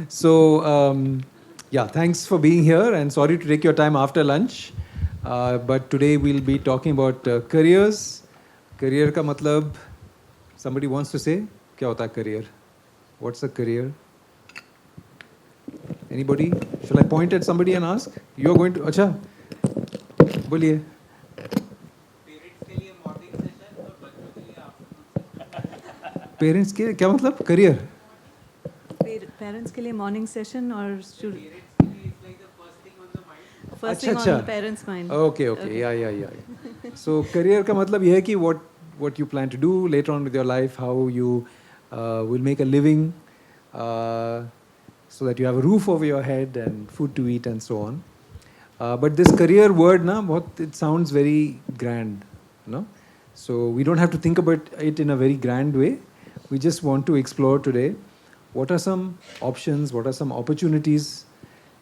So, yeah, thanks for being here and sorry to take your time after lunch. But today we'll be talking about careers. Career ka matlab, somebody wants to say, kya hota hai career? What's a career? Anybody? Shall I point at somebody and ask? You're going to, acha, boliye. Parents के क्या मतलब career parents के लिए morning session और अच्छा अच्छा parents mind okay okay या सो career का मतलब ये है कि what you plan to do later on with your life, how you will make a living, so that you have a roof over your head and food to eat and so on. But this career word na it sounds very grand, no? So we don't have to think about it in a very grand way. We just want to explore today what are some options, what are some opportunities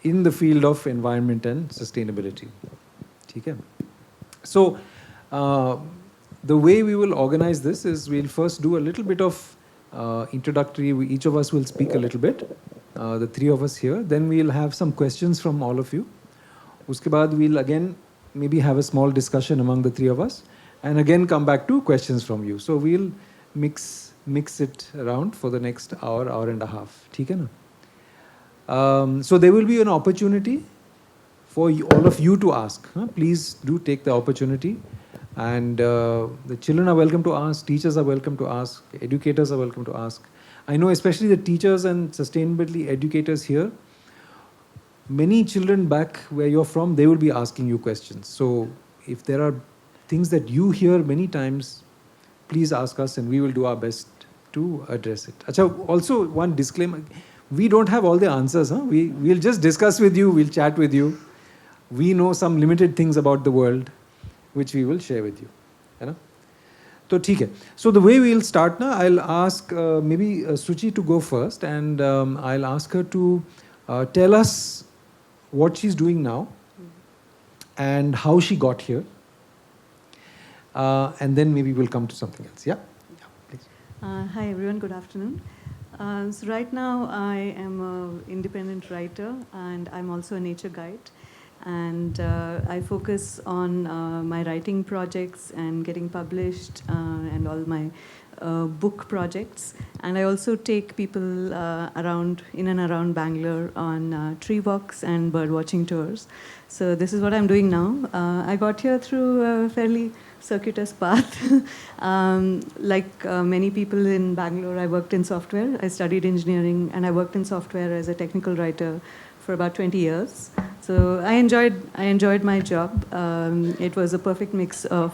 in the field of environment and sustainability. Okay? So, the way we will organize this is we'll first do a little bit of introductory. Each of us will speak a little bit, the three of us here. Then we'll have some questions from all of you. Uske baad we'll again maybe have a small discussion among the three of us and again come back to questions from you. So we'll mix it around for the next hour and a half. ठीक है ना? So there will be an opportunity for all of you to ask. Please do take the opportunity. And the children are welcome to ask, teachers are welcome to ask, educators are welcome to ask. I know especially the teachers and sustainability educators here, many children back where you're from, they will be asking you questions. So if there are things that you hear many times, please ask us and we will do our best to address it. Achha, also one disclaimer, we don't have all the answers. We'll just discuss with you, we'll chat with you. We know some limited things about the world, which we will share with you. You know? So, theek hai. So the way we'll start now, I'll ask maybe Suchi to go first, and I'll ask her to tell us what she's doing now and how she got here. And then maybe we'll come to something else. Yeah, please. Hi everyone, good afternoon. So right now I am an independent writer and I'm also a nature guide. And I focus on my writing projects and getting published and all my book projects. And I also take people around, in and around Bangalore on tree walks and bird watching tours. So this is what I'm doing now. I got here through a fairly circuitous path. Like many people in Bangalore, I worked in software. I studied engineering and I worked in software as a technical writer for about 20 years. So I enjoyed my job. It was a perfect mix of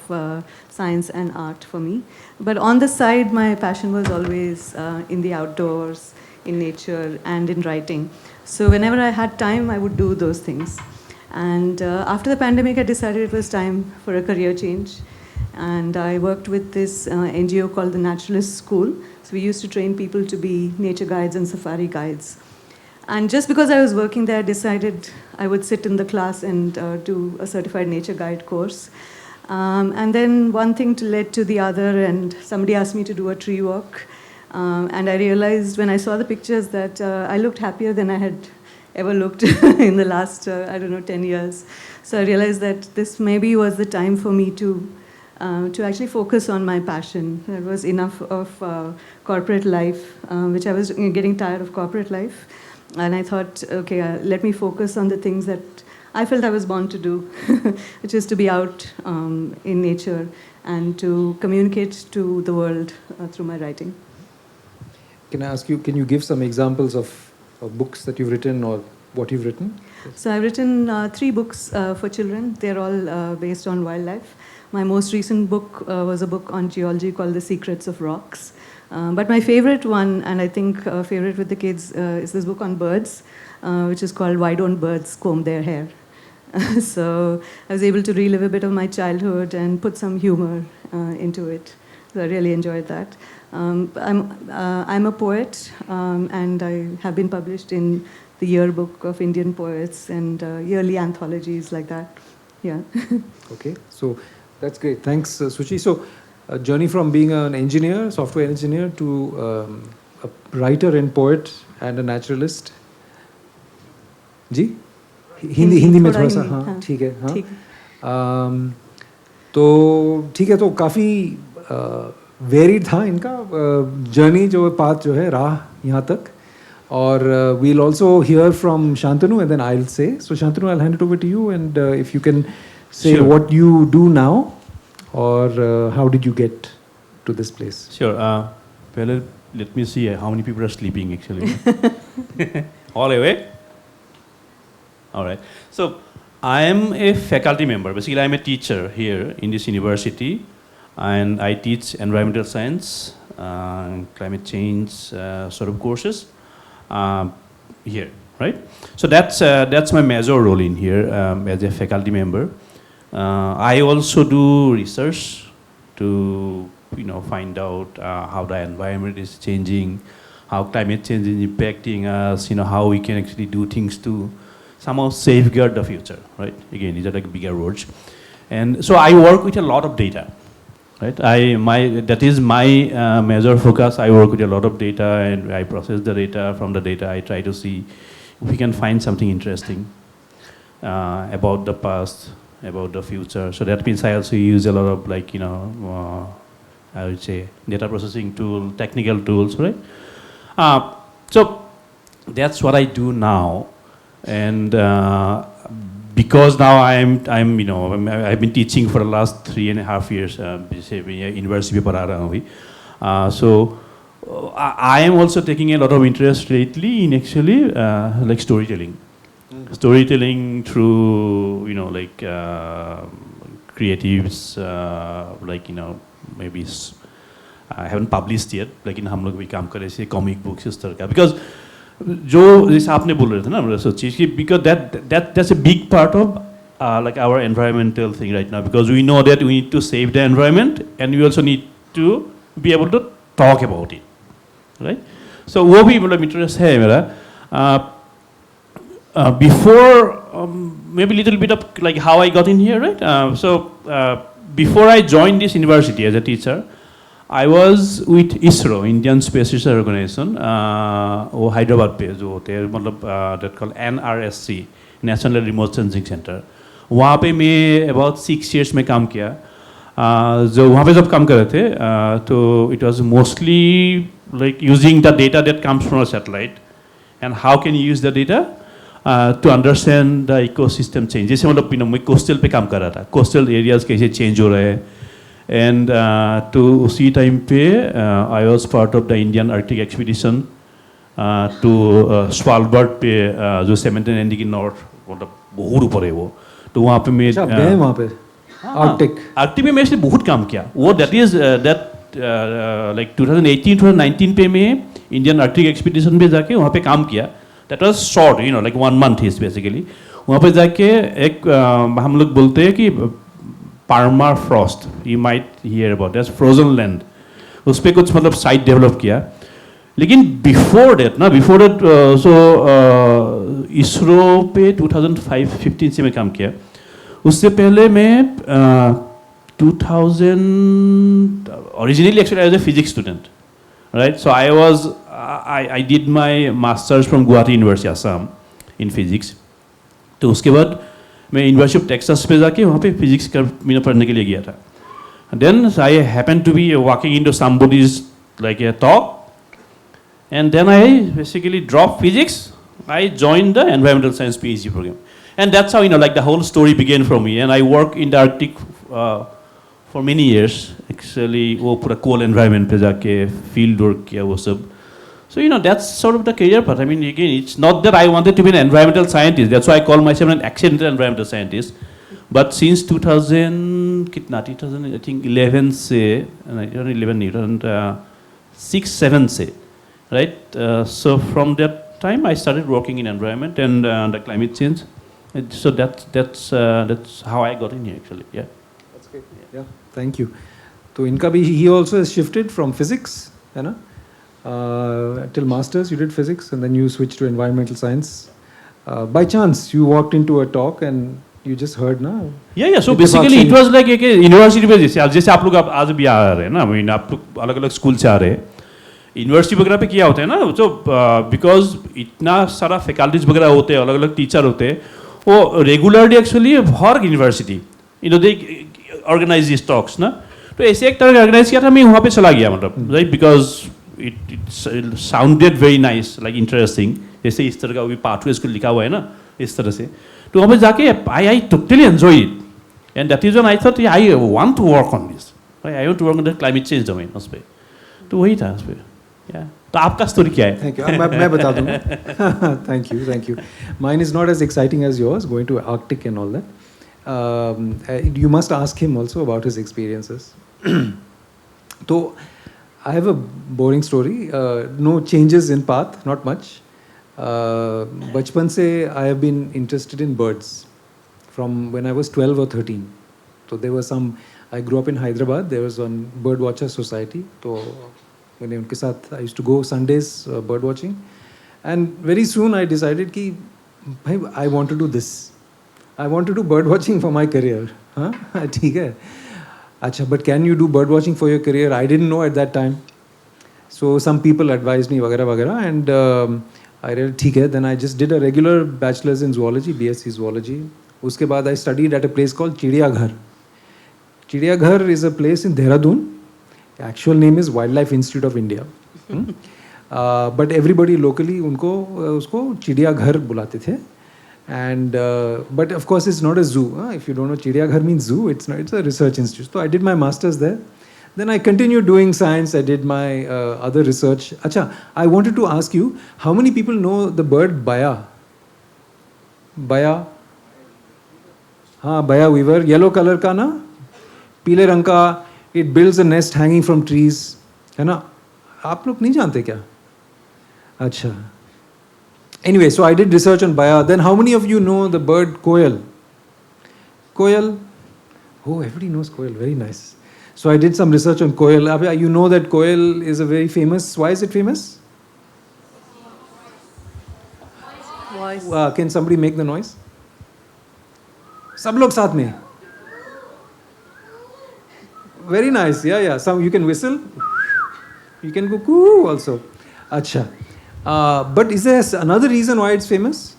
science and art for me. But on the side, my passion was always in the outdoors, in nature, and in writing. So whenever I had time, I would do those things. And after the pandemic, I decided it was time for a career change. And I worked with this NGO called the Naturalist School. So we used to train people to be nature guides and safari guides. And just because I was working there, I decided I would sit in the class and do a certified nature guide course. And then one thing led to the other, and somebody asked me to do a tree walk. And I realized when I saw the pictures that I looked happier than I had ever looked in the last, 10 years. So I realized that this maybe was the time for me to actually focus on my passion. There was enough of corporate life, which I was getting tired of corporate life. And I thought, okay, let me focus on the things that I felt I was born to do, which is to be out in nature and to communicate to the world through my writing. Can I ask you, can you give some examples of books that you've written or what you've written? So I've written 3 books for children. They're all based on wildlife. My most recent book was a book on geology called The Secrets of Rocks. But my favorite one, and I think favorite with the kids, is this book on birds, which is called Why Don't Birds Comb Their Hair? So I was able to relive a bit of my childhood and put some humor into it. So I really enjoyed that. I'm a poet, and I have been published in the Yearbook of Indian Poets and yearly anthologies like that. Yeah. Okay, so that's great. Thanks, Suchi. So, a journey from being an engineer, software engineer, to a writer and poet and a naturalist. जी हिंदी में थोड़ा सा हाँ ठीक है हाँ तो ठीक है तो काफ़ी वेरिड था इनका जर्नी जो पाथ जो है राह यहाँ तक और we'll also hear from Shantanu and then I'll say so Shantanu I'll hand it over to you and if you can say Sure. what you do now or how did you get to this place. Sure. Well, let me see how many people are sleeping actually. All awake? All right. So I am a faculty member. Basically, I'm a teacher here in this university, and I teach environmental science, climate change sort of courses here, right? So that's my major role in here as a faculty member. I also do research to find out how the environment is changing, how climate change is impacting us, how we can actually do things to somehow safeguard the future, right? Again, these are like bigger words. And so I work with a lot of data, right? That is my major focus. I work with a lot of data and I process the data. From the data, I try to see if we can find something interesting about the past, about the future. So that means I also use a lot of I would say data processing tool, technical tools, right? So that's what I do now. And because now I've been teaching for the last 3.5 years, university पे पढ़ा रहा हूँ अभी. So I am also taking a lot of interest lately in actually like storytelling. Storytelling through creatives maybe I haven't published yet, लेकिन हम लोग भी काम कर रहे हैं comic books इस तरह का. Because जो जैसे आपने बोल रहे थे ना मतलब सोचिए कि because that's a big part of like our environmental thing right now, because we know that we need to save the environment and we also need to be able to talk about it, right? So वो भी मतलब interest है मेरा. Before maybe little bit of like how I got in here, right? So before I joined this university as a teacher, I was with ISRO, Indian Space Research Organization, वो हैदराबाद पे जो होते हैं मतलब that called NRSC, National Remote Sensing Center. वहाँ पे मैं about 6 years में काम किया. जो वहाँ पे जब काम कर रहे थे तो it was mostly like using the data that comes from a satellite and how can you use the data to understand the ecosystem change. जैसे मतलब मैं coastal पे काम कर रहा था, coastal areas कैसे change हो रहे हैं. And to उसी time पे I was part of the Indian Arctic expedition to Svalbard पे जो 17 की north मतलब बहुत ऊपर है वो. तो वहाँ पे मैं वहाँ पे आर्कटिक में मैंने बहुत काम किया. वो that is like 2018-2019 पे मैं Indian Arctic expedition पे जाके वहाँ पे काम किया. That was short, like 1 month is basically. वहाँ पे जाके एक हम लोग बोलते हैं कि permafrost, you might hear about, that's frozen land. उस पे कुछ मतलब साइट डेवलप किया. लेकिन before that इसरो पे 2015 से मैं काम किया. उससे पहले मैं 2000 originally actually I was a physics student, right? So I did my masters from Guwahati University, Assam, in physics. तो उसके बाद मैं यूनिवर्सिटी ऑफ टेक्सास पे जाके वहाँ पे फिजिक्स का पढ़ने के लिए गया था. Then I happen to be walking into somebody's like a talk and then I basically drop physics. I join the environmental science PhD program and that's how like the whole story began for me. And I work in the Arctic for many years actually. वो पूरा cold environment पे जाके field work किया वो सब. So that's sort of the career path. I mean, again, it's not that I wanted to be an environmental scientist. That's why I call myself an accidental environmental scientist. But since 2011 से 2006-07 से, right? So from that time I started working in environment and the climate change. And so that's how I got in here actually. Yeah. That's great. Yeah. Thank you. तो इनका भी he also has shifted from physics, है ना? Till masters you did physics and then you switched to environmental science. By chance you walked into a talk and you just heard ना? Yeah. So basically it was like एक university पे जैसे आप लोग आज भी आ रहे हैं ना, I mean आप लोग अलग-अलग स्कूल से आ रहे हैं. यूनिवर्सिटी वगैरह पे किया होता है ना, तो बिकॉज इतना सारा फैकल्टीज वगैरह होते हैं, अलग अलग टीचर होते हैं, वो रेगुलरली एक्चुअली हर university they organize this talks ना, तो ऐसे एक तरह का ऑर्गेनाइज किया था, मैं वहाँ पे चला गया, मतलब right, because it sounded very nice, like interesting, जैसे इस तरह का भी पाथवे इसको लिखा हुआ है ना, इस तरह से, तो वहाँ पे जाके I totally enjoy it, and that is one I thought I want to work on this, I want to work on the climate change domain उस पर, तो वही था उस पर। तो आपका स्टोरी क्या है? थैंक यू, मैं बता दूंगा। Thank you. Mine is not as exciting as yours, going to Arctic and all that. You must ask him also about his experiences. So I have a boring story. No changes in path, not much. बचपन से I have been interested in birds from when I was 12 or 13. So there was I grew up in Hyderabad. There was one bird watcher society. So मैंने उनके साथ I used to go Sundays bird watching, and very soon I decided कि भाई I want to do this. I want to do bird watching for my career. हाँ ठीक है, अच्छा, but can you do bird watching for your career? I didn't know at that time. So some people advised me वगैरह वगैरह, and I read ठीक है. Then I just did a regular bachelor's in zoology, BSc zoology. उसके बाद I studied at a place called चिड़ियाघर. चिड़ियाघर is a place in Dehradun. Actual name is Wildlife Institute of India. But everybody locally उसको चिड़ियाघर बुलाते थे. And but of course it's not a zoo. If you don't know, चिड़ियाघर means zoo. It's not. It's a research institute. So I did my masters there. Then I continued doing science. I did my other research. Acha, I wanted to ask you, how many people know the bird baya? Baya. हाँ, baya weaver. Yellow color का ना, पीले रंग का. It builds a nest hanging from trees, है ना? आप लोग नहीं जानते क्या? अच्छा. Anyway, so I did research on baya. Then how many of you know the bird koel? Koel? Oh, everybody knows koel. Very nice. So I did some research on koel. You know that koel is a very famous. Why is it famous? Voice. Can somebody make the noise? सब लोग साथ में. Very nice. Yeah. Some you can whistle. You can go coo also. Acha. But is there another reason why it's famous?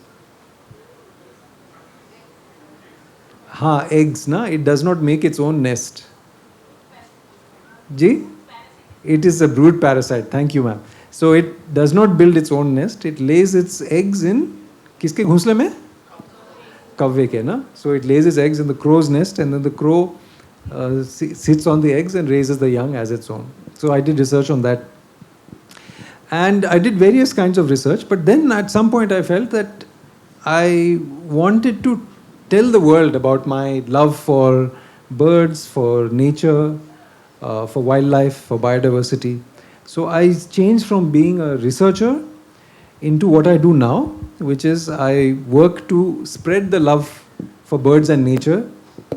Eggs, na? It does not make its own nest. Ji? It is a brood parasite. Thank you, ma'am. So it does not build its own nest. It lays its eggs in किसके घोंसले में? कौवे के, ना? So it lays its eggs in the crow's nest, and then the crow sits on the eggs and raises the young as its own. So I did research on that. And I did various kinds of research, but then at some point I felt that I wanted to tell the world about my love for birds, for nature, for wildlife, for biodiversity. So I changed from being a researcher into what I do now, which is I work to spread the love for birds and nature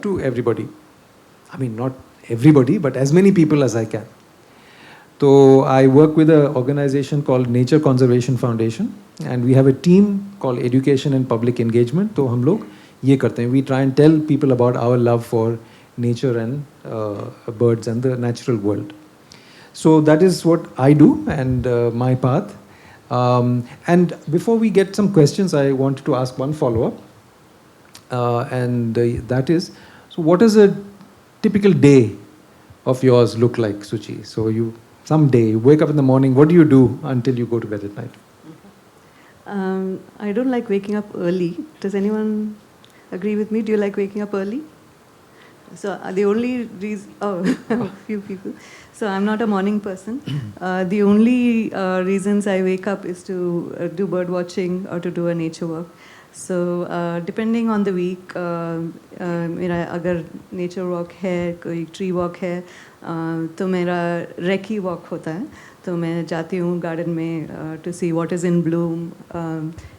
to everybody. I mean, not everybody, but as many people as I can. So I work with an organization called Nature Conservation Foundation, and we have a team called Education and Public Engagement. So हम लोग ये करते हैं. We try and tell people about our love for nature and birds and the natural world. So that is what I do and my path. And before we get some questions, I wanted to ask one follow-up, and that is, so what does a typical day of yours look like, Suchi? So someday you wake up in the morning, what do you do until you go to bed at night? I don't like waking up early. Does anyone agree with me? Do you like waking up early? So the only reason, a few people. So I'm not a morning person. The only reasons I wake up is to do bird watching or to do a nature walk. So depending on the week, मेरा अगर nature walk है, कोई tree walk है, तो मेरा recce walk होता है. तो मैं जाती हूँ garden में to see what is in bloom,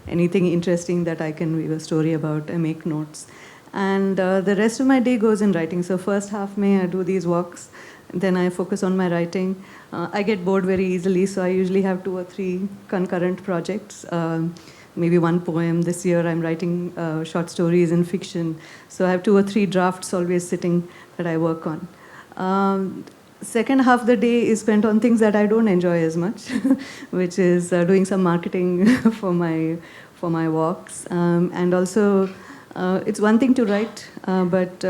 anything interesting that I can weave a story about. I make notes. And the rest of my day goes in writing. So first half I do these walks, then I focus on my writing. I get bored very easily, so I usually have 2 or 3 concurrent projects. Maybe one poem. This year I'm writing short stories in fiction. So I have 2 or 3 drafts always sitting that I work on. second half of the day is spent on things that I don't enjoy as much, which is doing some marketing for my walks, and also it's one thing to write, but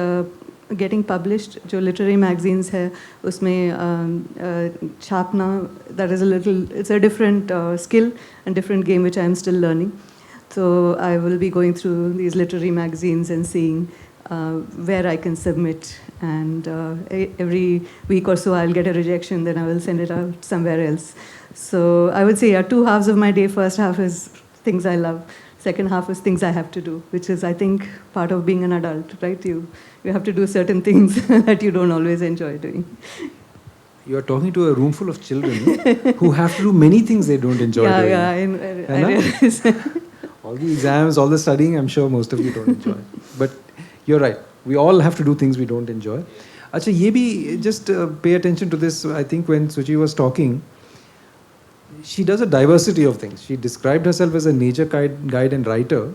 getting published, जो literary magazines है, उसमें छापना, that is it's a different skill and different game which I am still learning. So I will be going through these literary magazines and seeing where I can submit, and every week or so I'll get a rejection, then I will send it out somewhere else. So I would say, 2 halves of my day. First half is things I love. Second half is things I have to do, which is, I think, part of being an adult, right? You have to do certain things that you don't always enjoy doing. You are talking to a room full of children who have to do many things they don't enjoy doing. I realize. All the exams, all the studying, I'm sure most of you don't enjoy. But you're right. We all have to do things we don't enjoy. Acha, ye bhi, just pay attention to this. I think when Suchi was talking, she does a diversity of things. She described herself as a nature guide and writer,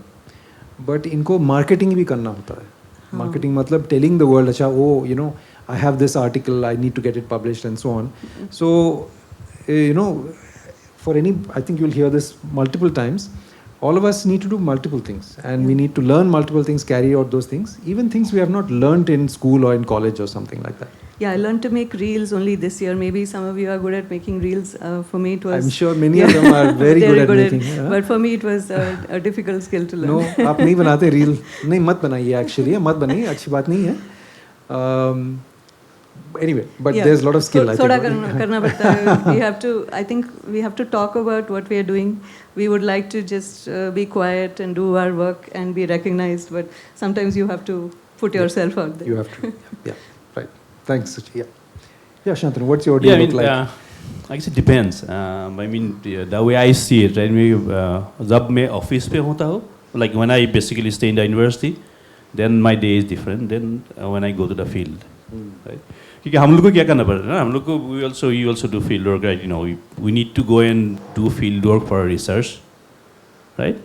but इनको marketing भी करना होता है. Marketing matlab telling the world, अच्छा, oh, you know, I have this article, I need to get it published and so on. So, you know, for any, I think you'll hear this multiple times. All of us need to do multiple things, and we need to learn multiple things, carry out those things, even things we have not learned in school or in college or something like that. Yeah, I learned to make reels only this year. Maybe some of you are good at making reels. For me, it was... I'm sure many of them are very good at making. Yeah? But for me, it was a difficult skill to learn. No, आप नहीं बनाते reel. नहीं, मत बनाइए actually. मत बनाइए, अच्छी बात नहीं है. Anyway, but there's a lot of skill. थोड़ा करना पड़ता है. We have to, I think we have to talk about what we are doing. We would like to just be quiet and do our work and be recognized, but sometimes you have to put yourself out there. You have to. Yeah, right. Thanks, Suchi. Yeah, Shantanu, what's your day look like? I guess it depends. I mean, the way I see it, right? जब मैं office पे होता हूँ, like when I basically stay in the university, then my day is different than when I go to the field, right? क्योंकि हम लोग को क्या करना पड़ता है ना, हम लोग को we also do field work, right? You know, we need to go and do field work for research, right?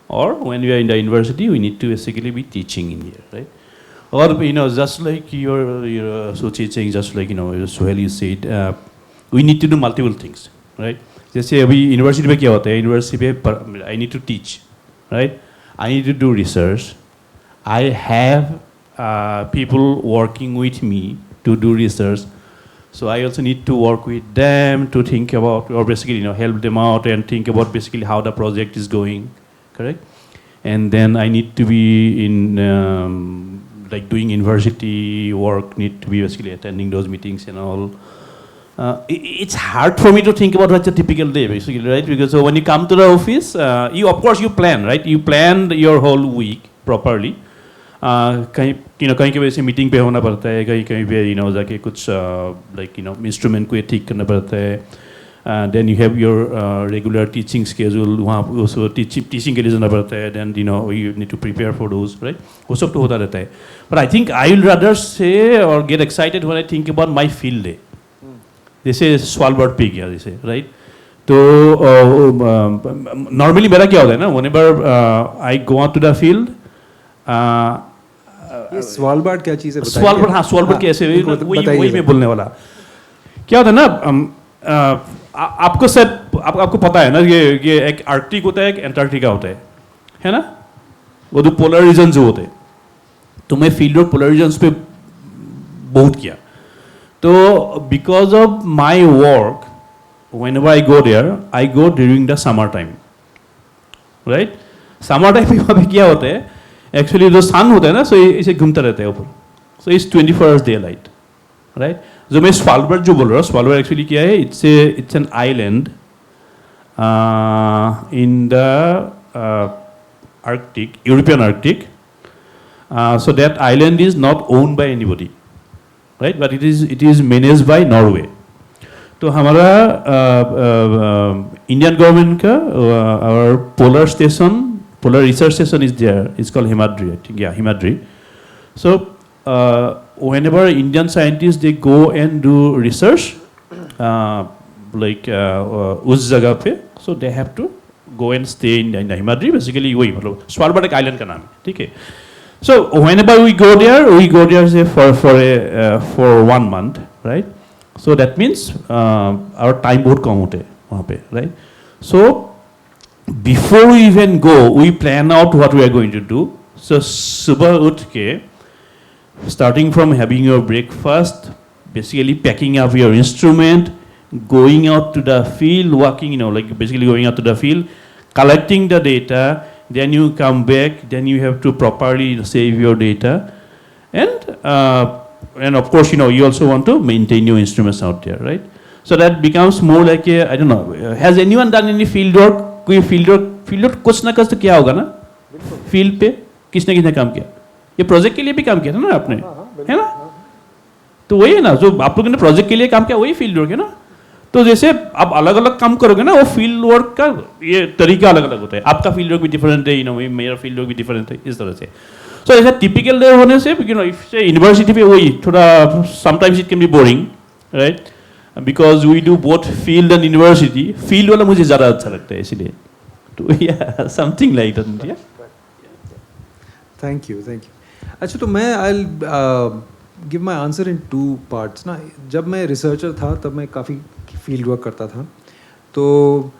Or when we are in the university, we need to basically be teaching in here, right? Or, you know, just like your Suchi saying, just like, you know, Suhail, you said, we need to do multiple things, right? जैसे अभी university में क्या होता है, university पे I need to teach, right? I need to do research. I have people working with me to do research. So I also need to work with them to think about, or basically, you know, help them out and think about basically how the project is going, correct? And then I need to be in, like doing university work, need to be basically attending those meetings and all. It's hard for me to think about what's a typical day, basically, right? Because so when you come to the office, you, of course, you plan, right? You plan your whole week properly. कहीं की वजह से meeting पे होना पड़ता है, कहीं पे you know जाके कुछ like you know इंस्ट्रूमेंट को ठीक करना पड़ता है, then you have your regular teaching schedule, वहाँ उसको teaching के लिए जाना पड़ता है, then you know you need to prepare for those, right? वो सब तो होता रहता है. But I think I will rather say or get excited when I think about my field day. जैसे Svalbard पे गया जैसे, right? तो normally मेरा क्या होता है ना, whenever I go out to the field, ये स्वालबार्ड क्या चीज़ है बताइए? स्वालबार्ड, हाँ, स्वालबार्ड कैसे, वही मैं बोलने वाला. क्या होता है ना, आपको सब आपको पता है ना, ये एक आर्कटिक होता है, एक एंटार्क्टिका होता है ना? वो दो पोलर रीजन जो होते हैं. तो मैं फील्ड ऑफ पोलर रीजन्स पे बहुत किया. तो because of my work, whenever I go there, I go during the summer time, right? Summer time में वहाँ पे क्या होता है? Actually जो sun होता है ना, so इसे घूमता रहता है ऊपर. So it's 24 hours daylight, right? जो मैं Svalbard जो बोल रहा हूँ, Svalbard actually क्या है? It's an island in the Arctic, European Arctic. So that island is not owned by anybody, right? But it is managed by Norway. तो हमारा इंडियन गवर्नमेंट का our polar research station is there. It's called Himadri, I think. Yeah, Himadri. So whenever Indian scientists they go and do research, like उस जगह पे, so they have to go and stay in the Himadri. Basically वही मतलब Svalbard एक island का नाम है, ठीक है? So whenever we go there say for 1 month, right? So that means our time बहुत कम होते हैं वहाँ पे, right? So before we even go, we plan out what we are going to do. So सुबह उठ के, starting from having your breakfast, basically packing up your instrument, going out to the field, walking, like basically going out to the field, collecting the data, then you come back, then you have to properly save your data. And of course, you also want to maintain your instruments out there, right? So that becomes more like a, I don't know, has anyone done any field work? कोई field work कुछ ना कुछ तो क्या होगा ना? Field पे किसने काम किया? ये प्रोजेक्ट के लिए भी काम किया था ना आपने, है ना? तो वही है ना, जो आप लोगों ने प्रोजेक्ट के लिए काम किया वही फील्ड वर्क है ना. तो जैसे आप अलग अलग काम करोगे ना, वो फील्ड वर्क का ये तरीका अलग अलग होता है. आपका फील्ड वर्क भी डिफरेंट है, मेरा फील्ड वर्क भी डिफरेंट है, इस तरह से. सो ऐसा टिपिकल डे होने से इफ से यूनिवर्सिटी पे वही थोड़ा sometimes it can be boring, right, because we do both field and university. Field वाला मुझे ज़्यादा अच्छा लगता है इसलिए. तो या something like that. Thank you. अच्छा, तो मैं I give my answer in 2 parts ना. जब मैं रिसर्चर था तब मैं काफ़ी फील्ड वर्क करता था. तो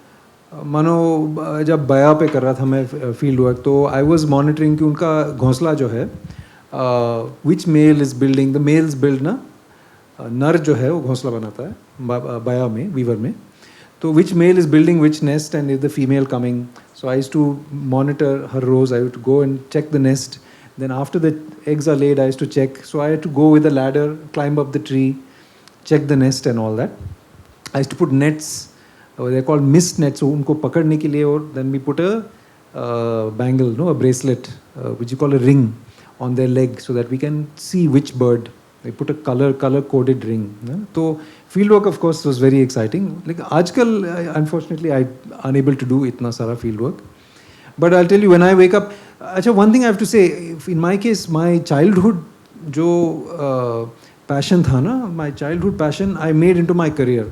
मानो जब बया पे कर रहा था मैं फील्ड वर्क, तो आई वॉज मॉनिटरिंग कि उनका घोंसला जो है, which male is building, the males build ना, नर जो है वो घोंसला बनाता है बया में, वीवर में. तो which male is building which nest and is the female coming. So I used to monitor her rows. I would go and check the nest. Then after the eggs are laid, I used to check. So I had to go with a ladder, climb up the tree, check the nest and all that. I used to put nets. They're called mist nets. So unko pakadne ke liye, or then we put a bangle, a bracelet, which you call a ring, on their leg, so that we can see which bird. They put a color-coded ring. So field work, of course, was very exciting. Like आजकल, unfortunately, I'm unable to do इतना सारा field work. But I'll tell you, when I wake up, अच्छा, one thing I have to say, in my case, my childhood जो passion था ना, my childhood passion I made into my career.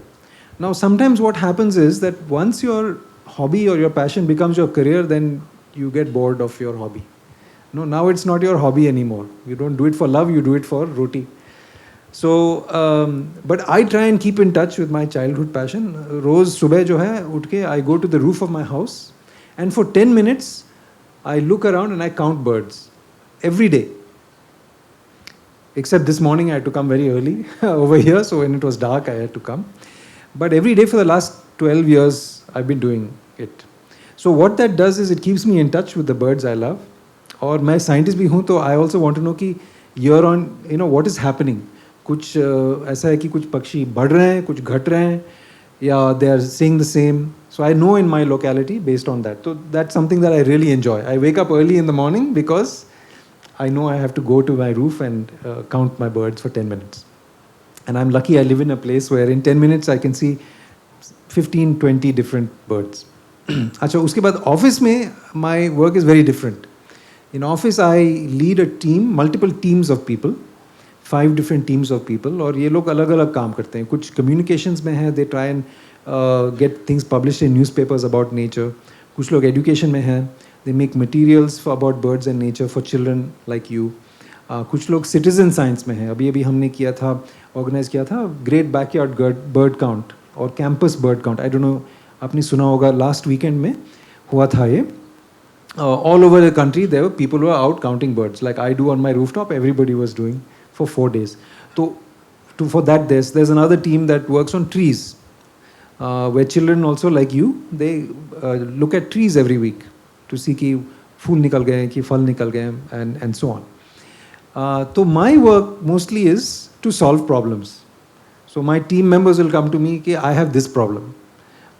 Now, sometimes what happens is that once your hobby or your passion becomes your career, then you get bored of your hobby. No, now it's not your hobby anymore. You don't do it for love, you do it for roti. So, but I try and keep in touch with my childhood passion. रोज सुबह जो है उठ के I go to the roof of my house, and for 10 minutes I look around and I count birds every day. Except this morning I had to come very early over here, so when it was dark I had to come. But every day for the last 12 years I've been doing it. So what that does is it keeps me in touch with the birds I love. और मैं scientist भी हूँ, तो I also want to know कि ear on what is happening. कुछ ऐसा है कि कुछ पक्षी बढ़ रहे हैं, कुछ घट रहे हैं, या they are seeing the same. So I know in my locality based on that. तो that's something that I really enjoy. I wake up early in the morning because I know I have to go to my roof and count my birds for 10 minutes. And I'm lucky I live in a place where in 10 minutes I can see 15-20 different birds. अच्छा, उसके बाद office में my work is very different. In office, I lead a team, multiple teams of people, 5 different teams of people, और ये लोग अलग अलग काम करते हैं. कुछ communications में हैं, they try and get things published in newspapers about nature. कुछ लोग education में हैं, they make materials about birds and nature for children like you. कुछ लोग citizen science में हैं. अभी हमने किया था, organize किया था Great Backyard Bird Count और Campus Bird Count. I don't know, आपने सुना होगा, last weekend में हुआ था ये. All over the country, there were people who were out counting birds, like I do on my rooftop. Everybody was doing for 4 days. So, for that, there's another team that works on trees, where children also like you, they look at trees every week to see कि फूल निकल गए, कि फल निकल गए, and so on. So my work mostly is to solve problems. So my team members will come to me कि I have this problem.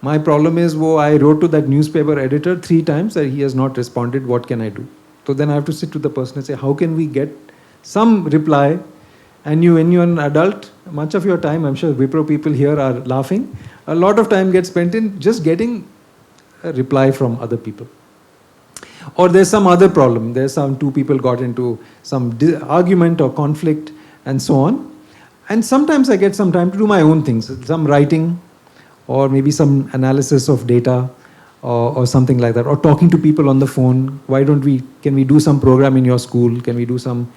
My problem is, I wrote to that newspaper editor 3 times and he has not responded. What can I do? So then I have to sit with the person and say, how can we get some reply? And when you're an adult, much of your time, I'm sure Wipro people here are laughing, a lot of time gets spent in just getting a reply from other people. Or there's some other problem. There's 2 people got into some argument or conflict and so on. And sometimes I get some time to do my own things, some writing, or maybe some analysis of data, or something like that, or talking to people on the phone. Can we do some program in your school? Can we do some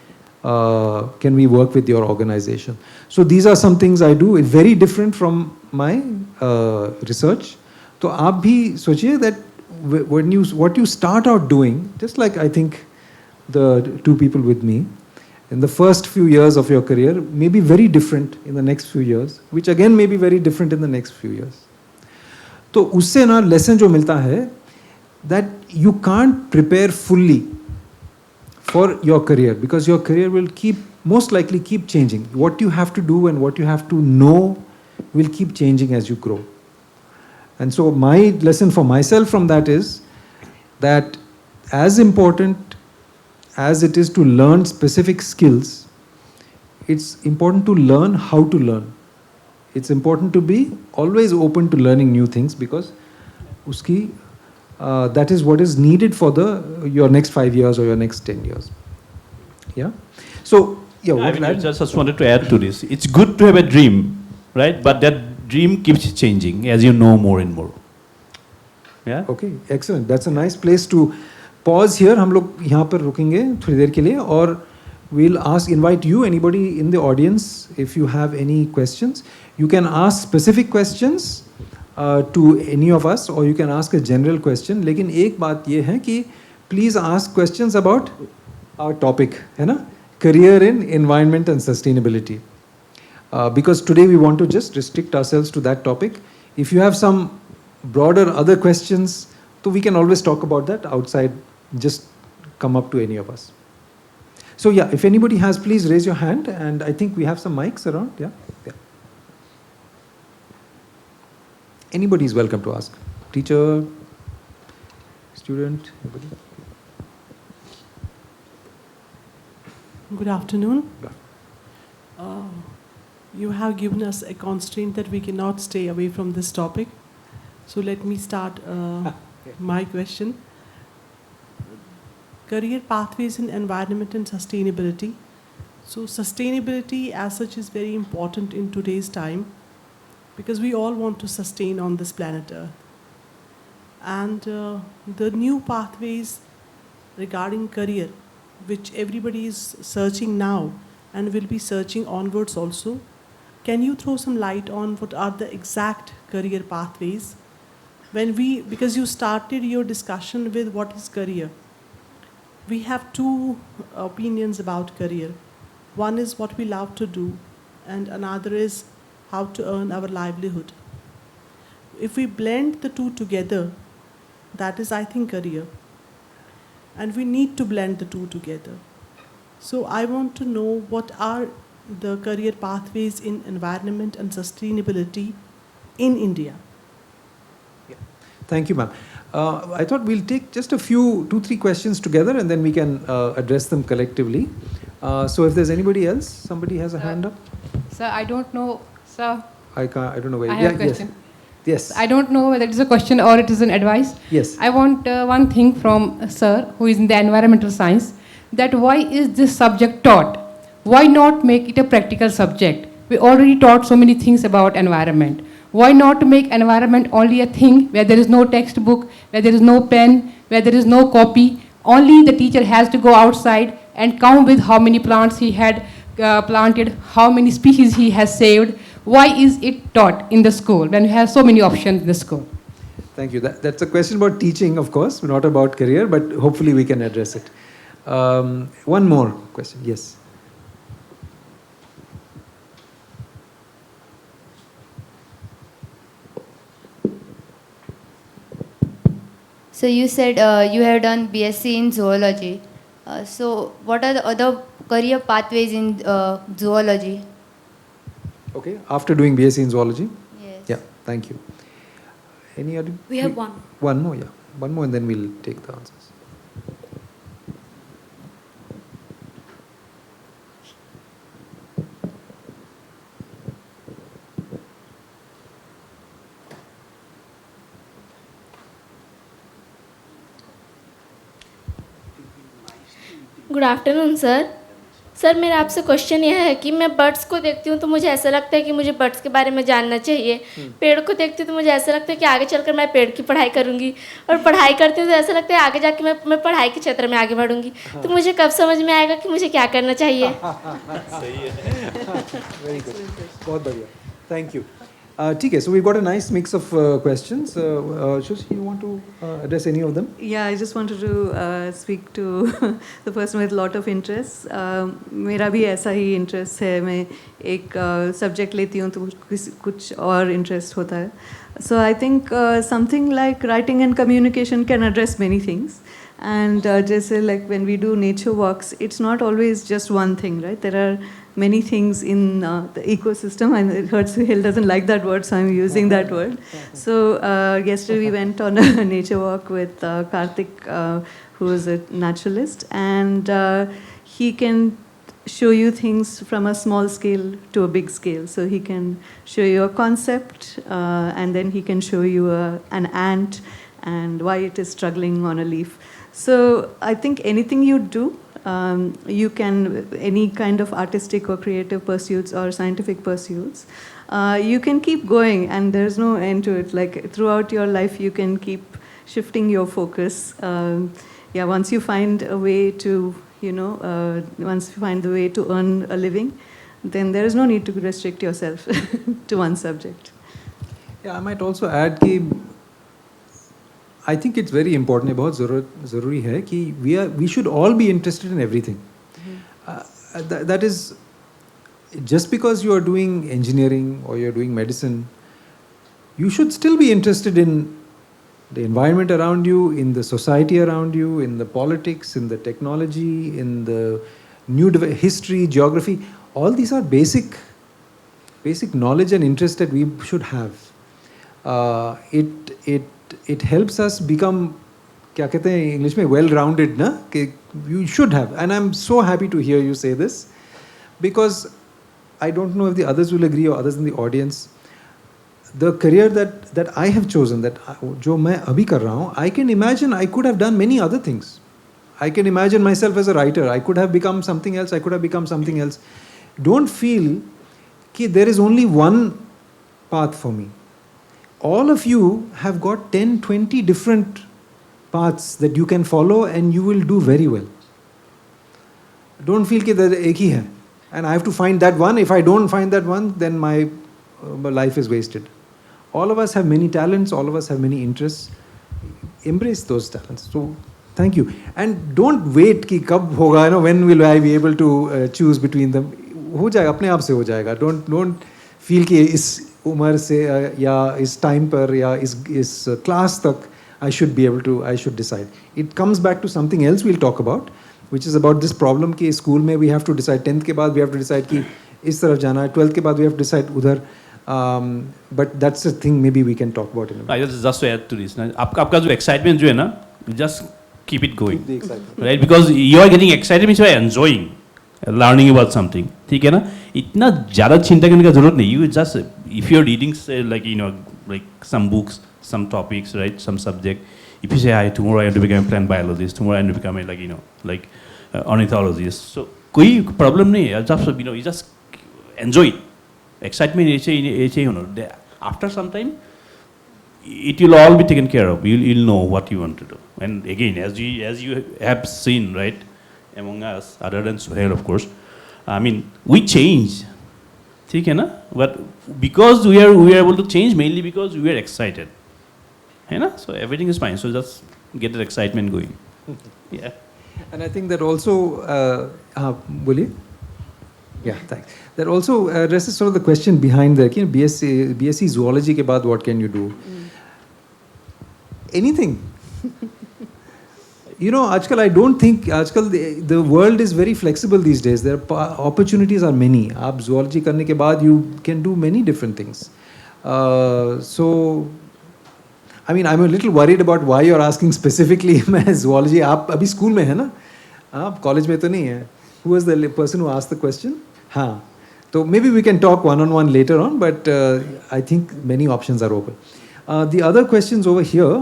can we work with your organization? So these are some things I do. It's very different from my research. So आप भी सोचिए that what you start out doing, just like I think the two people with me, in the first few years of your career may be very different in the next few years, which again may be very different in the next few years. तो उससे ना lesson जो मिलता है that you can't prepare fully for your career because your career will most likely keep changing. What you have to do and what you have to know will keep changing as you grow. And so my lesson for myself from that is that as important as it is to learn specific skills, it's important to learn how to learn. It's important to be always open to learning new things because that is what is needed for your next 5 years or your next 10 years. Yeah? So, yeah, I just wanted to add to this. It's good to have a dream, right? But that dream keeps changing as you know more and more. Yeah? Okay, excellent. That's a nice place to pause here. हम लोग यहाँ पर रुकेंगे थोड़ी देर के लिए और we'll invite you, anybody in the audience, if you have any questions. You can ask specific questions to any of us or you can ask a general question. लेकिन एक बात ये है कि please ask questions about our topic, है ना? Career in environment and sustainability. Because today we want to just restrict ourselves to that topic. If you have some broader other questions, so we can always talk about that outside. Just come up to any of us. So yeah, if anybody has, please raise your hand, and I think we have some mics around. Yeah. Anybody is welcome to ask. Teacher, student, anybody? Good afternoon. You have given us a constraint that we cannot stay away from this topic. So let me start my question. Career pathways in environment and sustainability. So sustainability as such is very important in today's time because we all want to sustain on this planet Earth. And the new pathways regarding career, which everybody is searching now and will be searching onwards also, can you throw some light on what are the exact career pathways? Because you started your discussion with what is career. We have two opinions about career. One is what we love to do, and another is how to earn our livelihood. If we blend the two together, that is, I think, career. And we need to blend the two together. So I want to know what are the career pathways in environment and sustainability in India. Yeah. Thank you, ma'am. I thought we'll take just a few, 2-3 questions together and then we can address them collectively. So if there's anybody else, somebody has a hand up? Sir, I don't know, sir. I don't know where. I have a question. Yes. I don't know whether it is a question or it is an advice. Yes. I want one thing from sir, who is in the environmental science, that why is this subject taught? Why not make it a practical subject? We already taught so many things about environment. Why not make environment only a thing where there is no textbook, where there is no pen, where there is no copy? Only the teacher has to go outside and count with how many plants he had planted, how many species he has saved. Why is it taught in the school when we have so many options in the school? Thank you. That's a question about teaching, of course, not about career, but hopefully we can address it. One more question. Yes. So you said you have done BSc in zoology. So what are the other career pathways in zoology? Okay. After doing BSc in zoology? Yes. Yeah. Thank you. Any other? We have one. One more, yeah. One more and then we'll take the answers. Good afternoon, sir. Sir मेरा आपसे question यह है कि मैं birds को देखती हूँ तो मुझे ऐसा लगता है कि मुझे बर्ड्स के बारे में जानना चाहिए। पेड़ को देखती हूँ तो मुझे ऐसा लगता है कि आगे चलकर मैं पेड़ की पढ़ाई करूँगी, और पढ़ाई करती हूँ तो ऐसा लगता है आगे जाके मैं पढ़ाई के क्षेत्र में आगे बढ़ूँगी। तो मुझे कब समझ में आएगा कि मुझे क्या करना चाहिए? Very good. बहुत बढ़िया. Thank you. ठीक है, so we've got a nice mix of questions. Shushi, you want to address any of them? Yeah, I just wanted to speak to the person with lot of interests. मेरा भी ऐसा ही interest है. मैं एक subject लेती हूँ तो कुछ और interest होता है. So I think something like writing and communication can address many things. And just like when we do nature walks, it's not always just one thing, right? There are many things in the ecosystem, and it hurts Suhail doesn't like that word, so I'm using that word. So yesterday we went on a nature walk with Karthik, who is a naturalist, and he can show you things from a small scale to a big scale. So he can show you a concept, and then he can show you an ant and why it is struggling on a leaf. So I think anything you do, you can, any kind of artistic or creative pursuits or scientific pursuits, you can keep going and there's no end to it. Like throughout your life, you can keep shifting your focus. Once you find a way to, once you find the way to earn a living, then there is no need to restrict yourself to one subject. Yeah, I might also add that I think it's very important. बहुत ज़रूरी है कि we should all be interested in everything. That is, just because you are doing engineering or you are doing medicine, you should still be interested in the environment around you, in the society around you, in the politics, in the technology, in the new history, geography. All these are basic knowledge and interest that we should have. It helps us become, क्या कहते हैं English में, well-rounded, ना? कि you should have. And I'm so happy to hear you say this, because I don't know if the others will agree or others in the audience. The career that I have chosen, जो मैं अभी कर रहा हूँ, I can imagine I could have done many other things. I can imagine myself as a writer. I could have become something else. I could have become something else. Don't feel that there is only one path for me. All of you have got 10, 20 different paths that you can follow and you will do very well. Don't feel that there एक ही है and I have to find that one. If I don't find that one, then my life is wasted. All of us have many talents. All of us have many interests. Embrace those talents. So, thank you. And don't wait कि कब होगा, when will I be able to choose between them. हो जाएगा, अपने आप से हो जाएगा. Don't feel कि इस उम्र से या इस टाइम पर या इस क्लास तक I should decide. It comes back to something else we'll talk about, which is about this problem कि स्कूल में we have to decide, 10th के बाद we have to decide कि इस तरफ जाना है, 12th के बाद we have to decide उधर. But that's the thing maybe we can talk about in a minute. Just to add to this, आपका जो excitement जो है ना, just keep it going. Keep the excitement. Right? Because you are getting excited means you are enjoying learning about something. ठीक है ना? इतना ज़्यादा चिंता करने का जरूरत नहीं. You just, if you are reading say, like some books, some topics, right, some subject. If you say, tomorrow I have to become a plant biologist, tomorrow I have to become a ornithologist. So कोई problem नहीं है. Just you just enjoy it. Excitement ऐसे after some time it will all be taken care of. You'll know what you want to do. And again, as you have seen, right, among us, other than Suhail, of course, I mean, we change. ठीक है ना? But because we are able to change mainly because we are excited. है ना? So everything is fine. So just get that excitement going. Yeah. And I think that also, बोलिए? Yeah, thanks. That also addresses sort of the question behind that. BSc zoology के बाद what can you do? Anything. आजकल I don't think आजकल the world is very flexible these days. There are opportunities are many. आप zoology करने के बाद you can do many different things. So, I mean, I'm a little worried about why you're asking specifically. मैं zoology, आप अभी school में है ना? आप college में तो नहीं है. Who was the person who asked the question? हाँ. So maybe we can talk one-on-one later on, but I think many options are open. The other questions over here,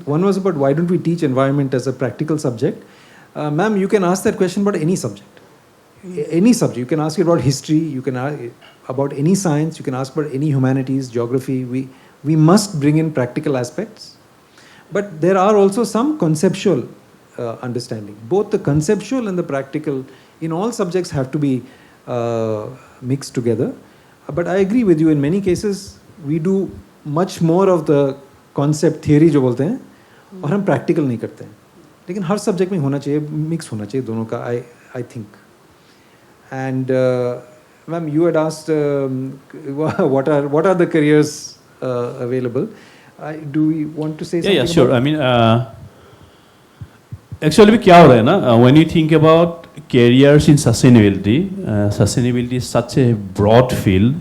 one was about why don't we teach environment as a practical subject. Ma'am, you can ask that question about any subject. any subject. You can ask it about history, you can ask about any science, you can ask about any humanities, geography. We must bring in practical aspects. But there are also some conceptual understanding. Both the conceptual and the practical in all subjects have to be mixed together. But I agree with you, in many cases we do much more of the concept theory जो बोलते हैं और हम practical नहीं करते हैं. लेकिन हर subject में होना चाहिए, mix होना चाहिए दोनों का, I think. And ma'am, you had asked what are the careers available. Do we want to say something? Yeah, sure. I mean, actually, क्या हो रहा है ना? When you think about careers in sustainability, sustainability is such a broad field,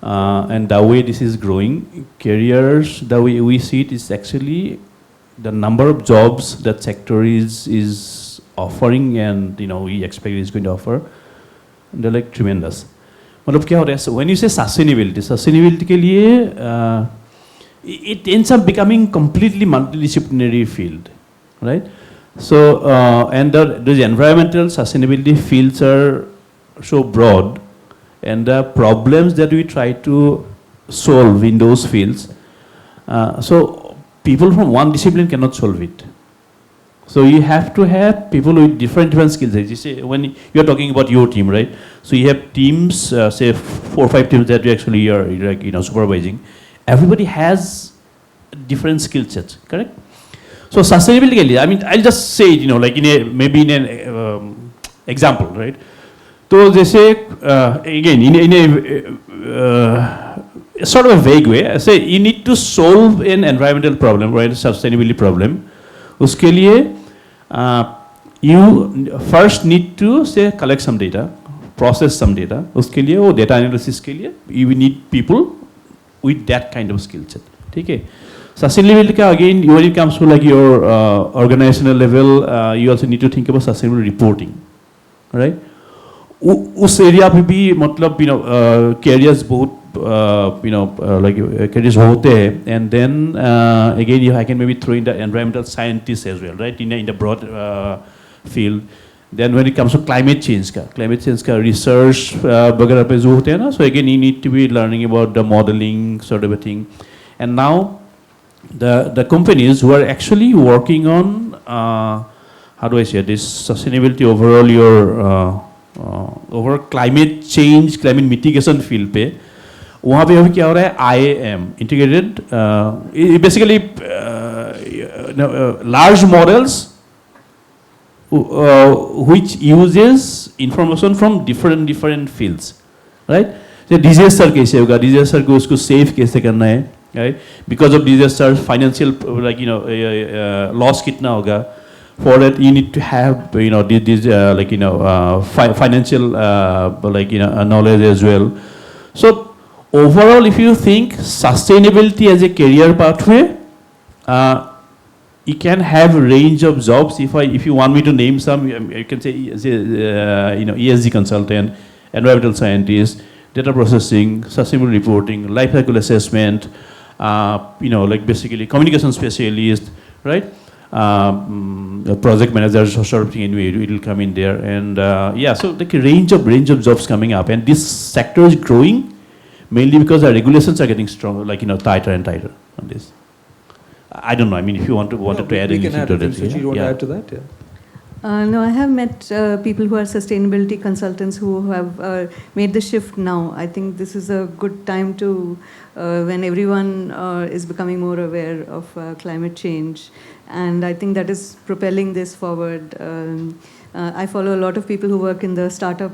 and the way this is growing, careers, the way we see it is actually the number of jobs that sector is offering, and we expect it's going to offer. They're like tremendous. मतलब क्या हो रहा है? So when you say sustainability के लिए it ends up becoming completely multidisciplinary field, right? So and the environmental sustainability fields are so broad, and the problems that we try to solve in those fields, so people from one discipline cannot solve it. So you have to have people with different skills. You say, when you're talking about your team, right? So you have teams, say 4 or 5 teams that you actually are like, supervising. Everybody has different skill sets, correct? So sustainability, I mean, I'll just say it, like maybe in an example, right? So they say, again, in a sort of a vague way, I say you need to solve an environmental problem, right? A sustainability problem. उसके लिए you first need to say collect some data, process some data. उसके लिए वो data analysis के लिए you need people with that kind of skill set. ठीक है? Sustainability का again when it comes to like your organizational level, you also need to think about sustainable reporting, right? उस area पे भी मतलब careers बहुत like careers होते हैं, and then again I can maybe throw in the environmental scientists as well, right? In the broad field. Then when it comes to climate change का research वगैरह पे जो होते हैं ना, so again you need to be learning about the modeling sort of a thing. And now the companies who are actually working on how do I say this, sustainability overall, your over climate change, climate mitigation field पे वहाँ पे अभी क्या हो रहा है? IAM, integrated, basically large models which uses information from different fields, right? So disaster कैसे होगा? Disaster को उसको save कैसे करना है? Right? Because of disaster, financial like loss कितना होगा? For that you need to have this like financial like knowledge as well. So overall, if you think sustainability as a career pathway, you can have a range of jobs. If you want me to name some, you can say ESG consultant, environmental scientist, data processing, sustainable reporting, life cycle assessment, like basically communication specialist, right? Project manager sort of thing. Anyway, it will come in there, and yeah, so like a range of jobs coming up, and this sector is growing. Mainly because the regulations are getting stronger, like tighter and tighter on this. I don't know. I mean, if you wanted to add anything to that, you want to add to that? Yeah. No, I have met people who are sustainability consultants who have made the shift now. I think this is a good time to, when everyone is becoming more aware of climate change, and I think that is propelling this forward. I follow a lot of people who work in the startup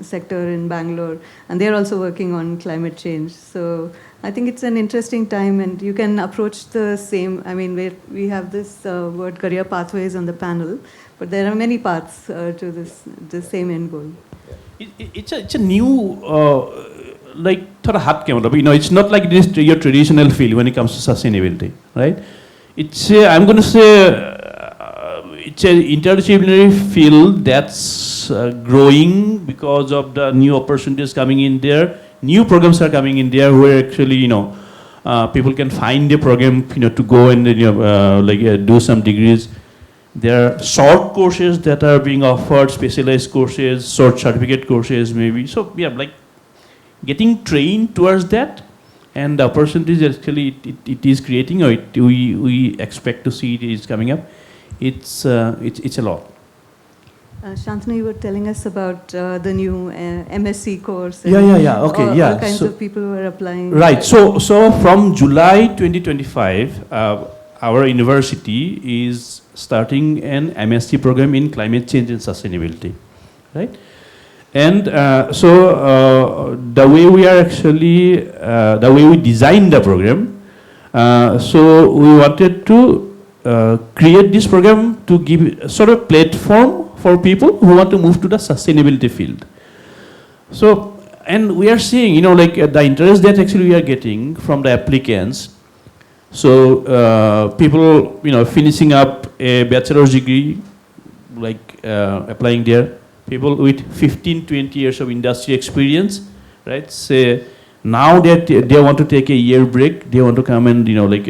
sector in Bangalore, and they're also working on climate change. So I think it's an interesting time, and you can approach the same. I mean, we have this word career pathways on the panel, but there are many paths to the same end goal. It's a new like थोड़ा हट के मतलब it's not like this your traditional field when it comes to sustainability, right? It's I'm going to say. It's an interdisciplinary field that's growing because of the new opportunities coming in there. New programs are coming in there where actually people can find a program to go and like do some degrees. There are short courses that are being offered, specialized courses, short certificate courses maybe. So yeah, like getting trained towards that, and the opportunities actually it is creating, or we expect to see it is coming up. It's a lot. Shantanu, you were telling us about the new MSc course. And Yeah. Okay, all, yeah. All kinds So- of people were applying. Right. So from July 2025, our university is starting an MSc program in climate change and sustainability, right? And the way we are actually, the way we designed the program, so we wanted to create this program to give a sort of platform for people who want to move to the sustainability field. So, and we are seeing, you know, like the interest that actually we are getting from the applicants. So people, you know, finishing up a bachelor's degree, like applying there, people with 15, 20 years of industry experience, right? Say now that they want to take a year break, they want to come and, you know, like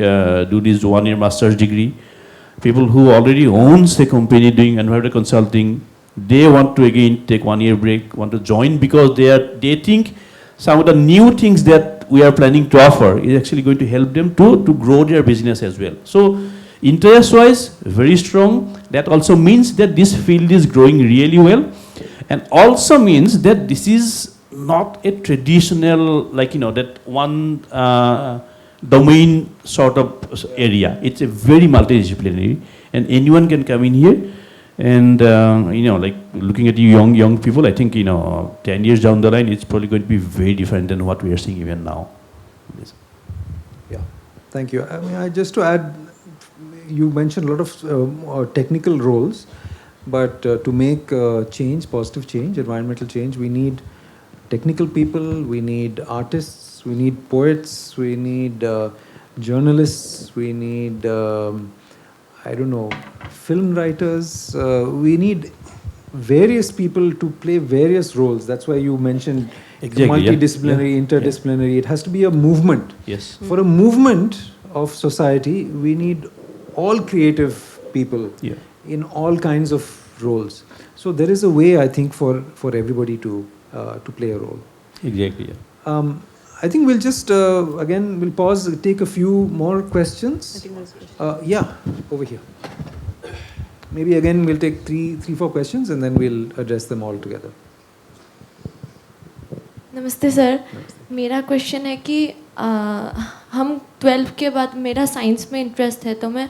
do this 1 year master's degree. People who already owns a company doing environmental consulting, they want to again take 1 year break, want to join because they think some of the new things that we are planning to offer is actually going to help them to grow their business as well. So interest-wise, very strong. That also means that this field is growing really well, and also means that this is not a traditional, like, you know, that one domain sort of area. It's a very multidisciplinary, and anyone can come in here. And you know, like looking at you young people, I think, you know, 10 years down the line, it's probably going to be very different than what we are seeing even now. Yes. Yeah, thank you. I mean, just to add, you mentioned a lot of technical roles, but to make change, positive change, environmental change, we need technical people, we need artists, we need poets, we need journalists, we need, I don't know, film writers. We need various people to play various roles. That's why you mentioned Exactly, yeah. multidisciplinary, interdisciplinary. It has to be a movement. Yes. For a movement of society, we need all creative people Yeah. in all kinds of roles. So there is a way, I think, for everybody to play a role. Exactly. Yeah. I think we'll just again we'll pause, take a few more I questions. think there's a question. Yeah, over here. Maybe again we'll take three, 4 questions and then we'll address them all together. नमस्ते sir, मेरा question है कि हम 12 के बाद मेरा science में interest है, तो मैं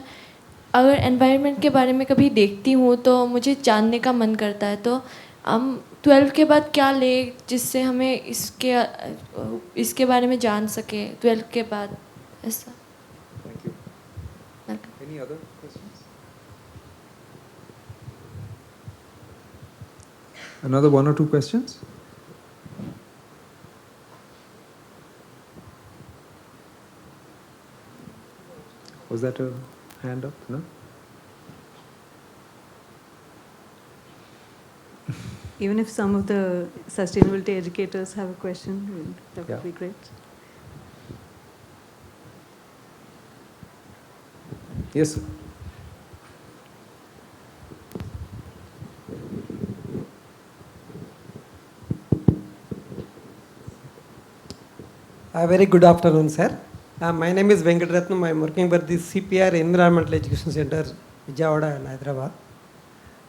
अगर एनवायरनमेंट के बारे में कभी देखती हूँ तो मुझे जानने का मन करता है। तो हम 12 के बाद क्या लें जिससे हमें इसके बारे में जान सके 12 के बाद, ऐसा। Thank you. Welcome. Any other questions? Another 1 or 2 questions? Was that a hand up? No? Even if some of the sustainability educators have a question, that would be great. Yes, sir. Very good afternoon, sir. My name is Venkatratnam. I am working for the CPR Environmental Education Center, Vijayawada and Hyderabad.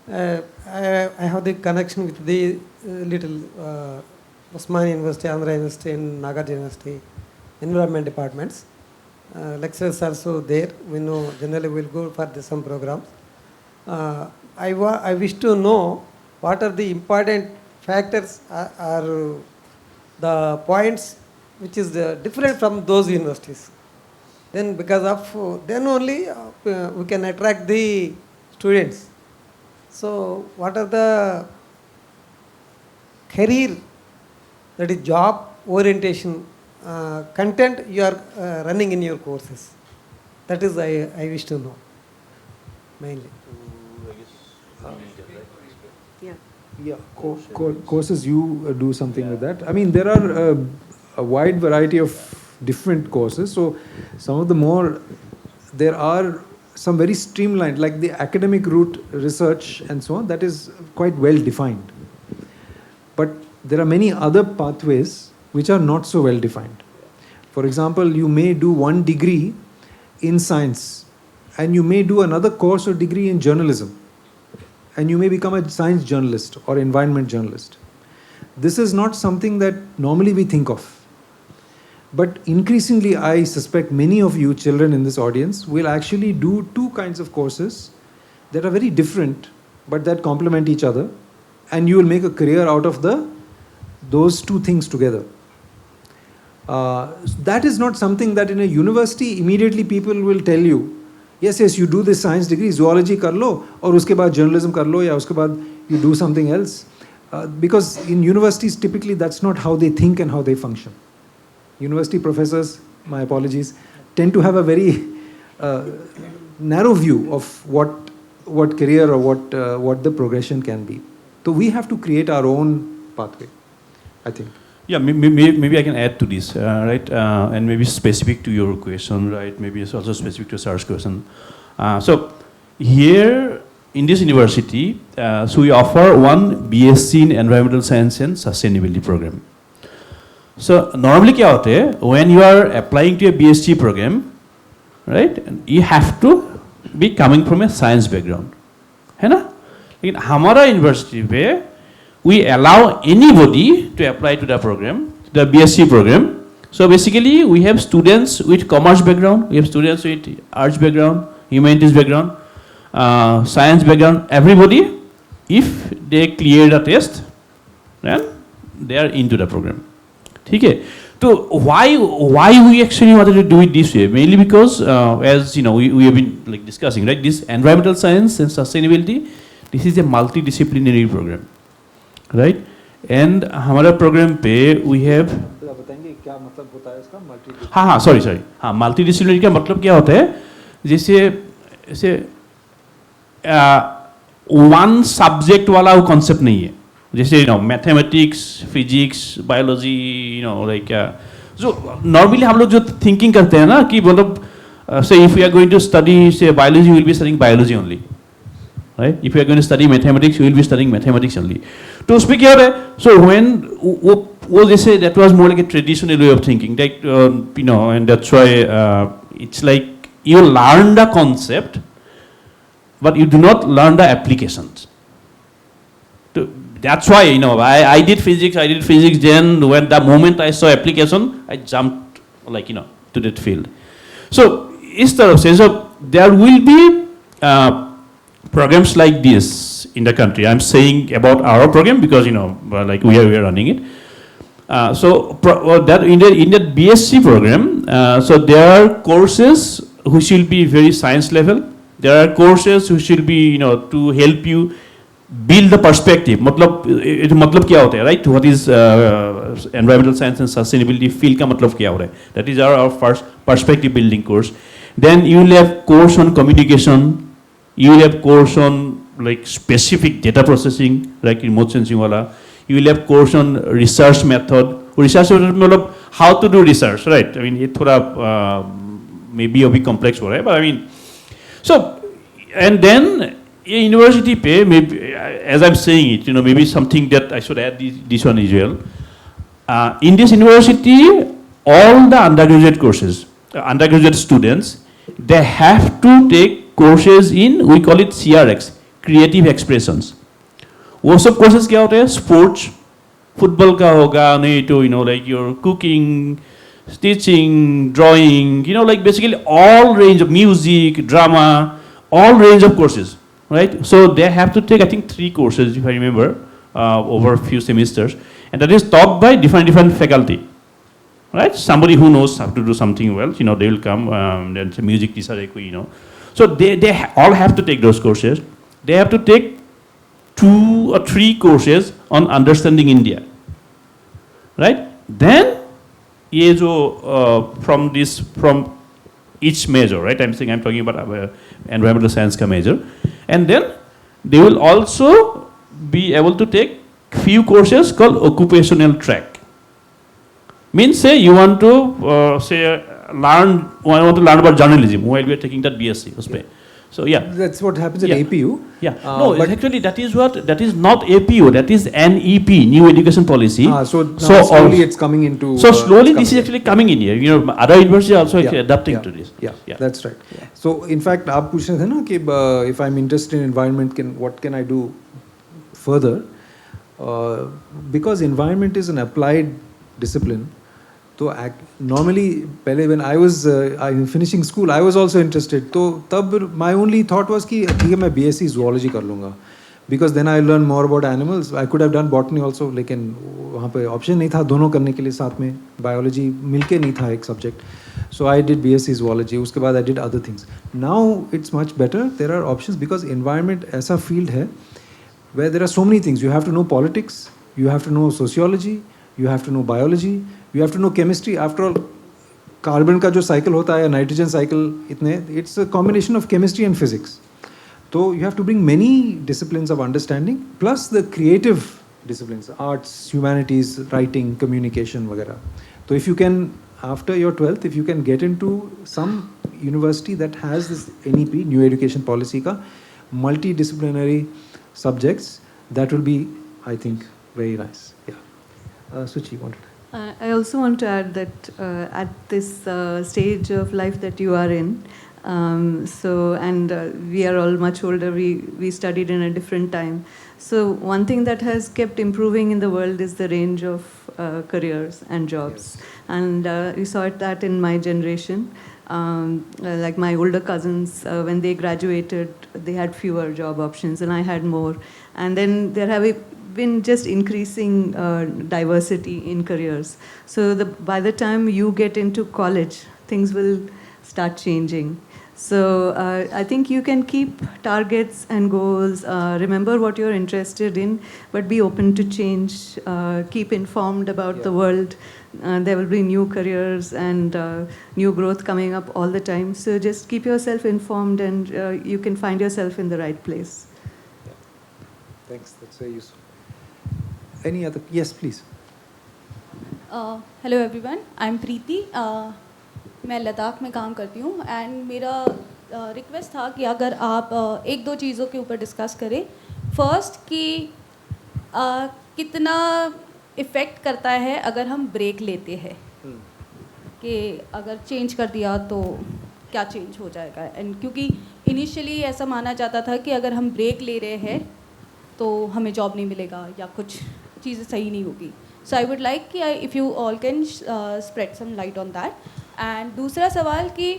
I have the connection with the little Osman University, Andhra University and Nagarjuna University environment departments. Lecturers also there. We know generally we will go for some programs. I wish to know what are the important factors are the points which is different from those universities. Then because of, then only we can attract the students. So what are the career, that is job orientation content you are running in your courses? That is I wish to know mainly. Yeah. Courses, you do something with that. I mean, there are a wide variety of different courses. So some of the more, there are some very streamlined, like the academic route, research and so on, that is quite well defined. But there are many other pathways which are not so well defined. For example, you may do one degree in science and you may do another course or degree in journalism, and you may become a science journalist or environment journalist. This is not something that normally we think of. But increasingly, I suspect many of you children in this audience will actually do two kinds of courses that are very different, but that complement each other, and you will make a career out of those two things together. That is not something that in a university immediately people will tell you, yes, you do this science degree, zoology kar lo, aur uske baad journalism kar lo, ya uske baad you do something else. Because in universities, typically that's not how they think and how they function. University professors, my apologies, tend to have a very narrow view of what career or what the progression can be. So we have to create our own pathway, I think. Yeah, maybe I can add to this, right? And maybe specific to your question, right? Maybe it's also specific to Sar's question. So here in this university, so we offer one BSc in Environmental Science and Sustainability program. So normally क्या होता है, when you are applying to a BSc program, right? You have to be coming from a science background, है ना? लेकिन हमारा university पे we allow anybody to apply to the program, the BSc program. So basically, we have students with commerce background, we have students with arts background, humanities background, science background. Everybody, if they clear the test, then they are into the program. Okay. So why we actually wanted to do it this way? Mainly because, as you know, we have been like discussing, right? This environmental science and sustainability, this is a multidisciplinary program. Right, and हमारा program पे we have बताएंगे क्या मतलब होता है इसका हाँ sorry multidisciplinary का मतलब क्या होता है जैसे one subject वाला वो concept नहीं है जैसे mathematics, physics, biology, like so normally हम लोग जो thinking करते हैं ना कि मतलब say if we are going to study say biology, we will be studying biology only. Right? If you are going to study mathematics, you will be studying mathematics only. To speak here, so when they say that was more like a traditional way of thinking, like and that's why it's like you learn the concept, but you do not learn the applications. That's why I did physics. Then when the moment I saw application, I jumped to that field. So instead of saying so, there will be programs like this in the country. I'm saying about our program because like we are running it. So that in that BSc program, so there are courses which will be very science level. There are courses which will be to help you build the perspective. मतलब क्या होता है, right? What is environmental science and sustainability field का मतलब क्या होता है? That is our first perspective building course. Then you will have course on communication. You will have course on like specific data processing, like remote sensing wala. You will have course on research method. Research method, how to do research, right? I mean, it maybe a bit complex, right? But I mean, so and then university pay maybe as I'm saying it, maybe something that I should add this one as well. In this university, all the undergraduate courses, undergraduate students, they have to take courses in, we call it CRX, creative expressions. वो सब courses क्या होते हैं? Sports, football का होगा, नहीं तो like your cooking, stitching, drawing, like basically all range of music, drama, all range of courses, right? So they have to take I think 3 courses if I remember over a few semesters, and that is taught by different faculty. Right? Somebody who knows how to do something well, they will come, then say music teacher, So they all have to take those courses. They have to take 2 or 3 courses on understanding India. Right? Then, from each major, right? I'm talking about environmental science ka major. And then they will also be able to take few courses called occupational track. Means say you want to learn about journalism while we are taking that BSc. So yeah. That's what happens at Yeah. APU. Yeah, Uh, no, but- actually that is not APU, that is NEP, New Education Policy. So now slowly it's coming into. So slowly it's this is coming actually coming in here. You know, other universities are also Yeah, actually adapting yeah, to this. Yeah, that's right. So in fact, आप पूछ रहे थे ना कि if I'm interested in environment, what can I do further? Because environment is an applied discipline. तो normally पहले when I was finishing school, I was also interested. तो तब my only thought was कि ठीक है मैं BSc zoology कर लूँगा. Because then I learned more about animals. I could have done botany also, लेकिन वहाँ पे option नहीं था दोनों करने के लिए साथ में. Biology मिलके नहीं था एक subject. So I did BSc zoology. उसके बाद I did other things. Now it's much better. There are options because environment ऐसा field है where there are so many things. You have to know politics. You have to know sociology. You have to know biology. You have to know chemistry. After all, carbon का जो cycle होता है nitrogen cycle इतने it's a combination of chemistry and physics. तो you have to bring many disciplines of understanding plus the creative disciplines arts humanities writing communication वगैरह. तो if you can after your 12th if you can get into some university that has this NEP new education policy का multi disciplinary subjects that will be I think very nice. या सुची wanted. I also want to add that at this stage of life that you are in, we are all much older, we studied in a different time. So one thing that has kept improving in the world is the range of careers and jobs. Yes. And we saw that in my generation. Like my older cousins, when they graduated, they had fewer job options and I had more. And then there have been just increasing diversity in careers. So by the time you get into college, things will start changing. So I think you can keep targets and goals, remember what you're interested in, but be open to change, keep informed about the world. There will be new careers and new growth coming up all the time. So just keep yourself informed and you can find yourself in the right place. Yeah. Thanks, that's very useful. Any other? Yes, please. Hello everyone, I am Preeti. मैं लद्दाख में काम करती हूँ and मेरा request था कि अगर आप एक दो चीज़ों के ऊपर डिस्कस करें. फर्स्ट कि कितना इफ़ेक्ट करता है अगर हम ब्रेक लेते हैं, कि अगर चेंज कर दिया तो क्या चेंज हो जाएगा. एंड क्योंकि इनिशियली ऐसा माना जाता था कि अगर हम ब्रेक ले रहे हैं तो हमें जॉब नहीं मिलेगा या कुछ चीज़ें सही नहीं होगी. सो आई वुड लाइक कि if you all can spread some light on that. And दूसरा सवाल कि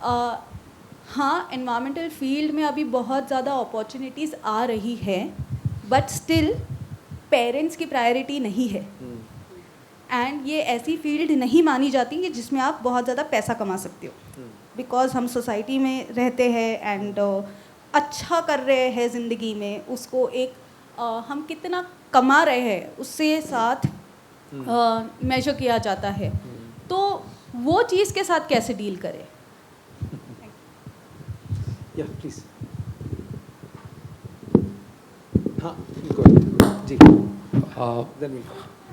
हाँ, एनवायरमेंटल फील्ड में अभी बहुत ज़्यादा अपॉर्चुनिटीज़ आ रही है, बट स्टिल पेरेंट्स की प्रायोरिटी नहीं है. एंड ये ऐसी फील्ड नहीं मानी जाती कि जिसमें आप बहुत ज़्यादा पैसा कमा सकते हो, बिकॉज हम सोसाइटी में रहते हैं एंड अच्छा कर रहे हैं ज़िंदगी में, उसको एक हम कितना कमा रहे हैं उससे साथ मेजर किया जाता है. तो वो चीज़ के साथ कैसे डील करें? Yeah, please. हाँ, go ahead. Ji. Then we'll.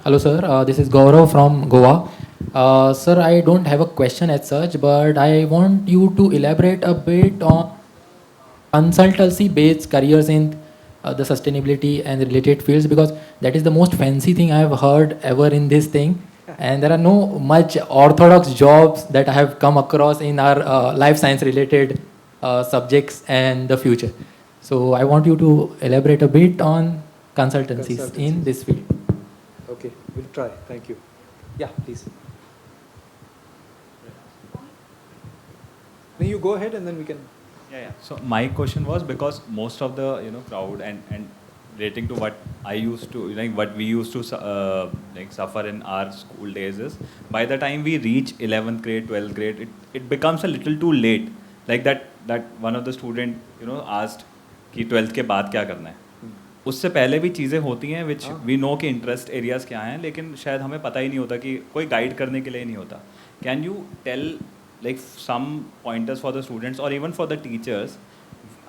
Hello sir, this is Gaurav from Goa. Sir, I don't have a question as such, but I want you to elaborate a bit on consultancy-based careers in the sustainability and related fields, because that is the most fancy thing I have heard ever in this thing. And there are no much orthodox jobs that I have come across in our life science related subjects and the future. So I want you to elaborate a bit on consultancies in this field. Okay, we'll try. Thank you. Yeah, please. No, you go ahead and then we can. Yeah. So my question was, because most of the crowd and relating to what I used to what we used to suffer in our school days is, by the time we reach 11th grade, 12th grade, it becomes a little too late. Like that one of the student asked कि 12th के बाद क्या करना है. उससे पहले भी चीज़ें होती हैं विच वी नो के इंटरेस्ट एरियाज़ क्या हैं, लेकिन शायद हमें पता ही नहीं होता कि कोई गाइड करने के लिए नहीं होता. Can you tell like some pointers for the students or even for the teachers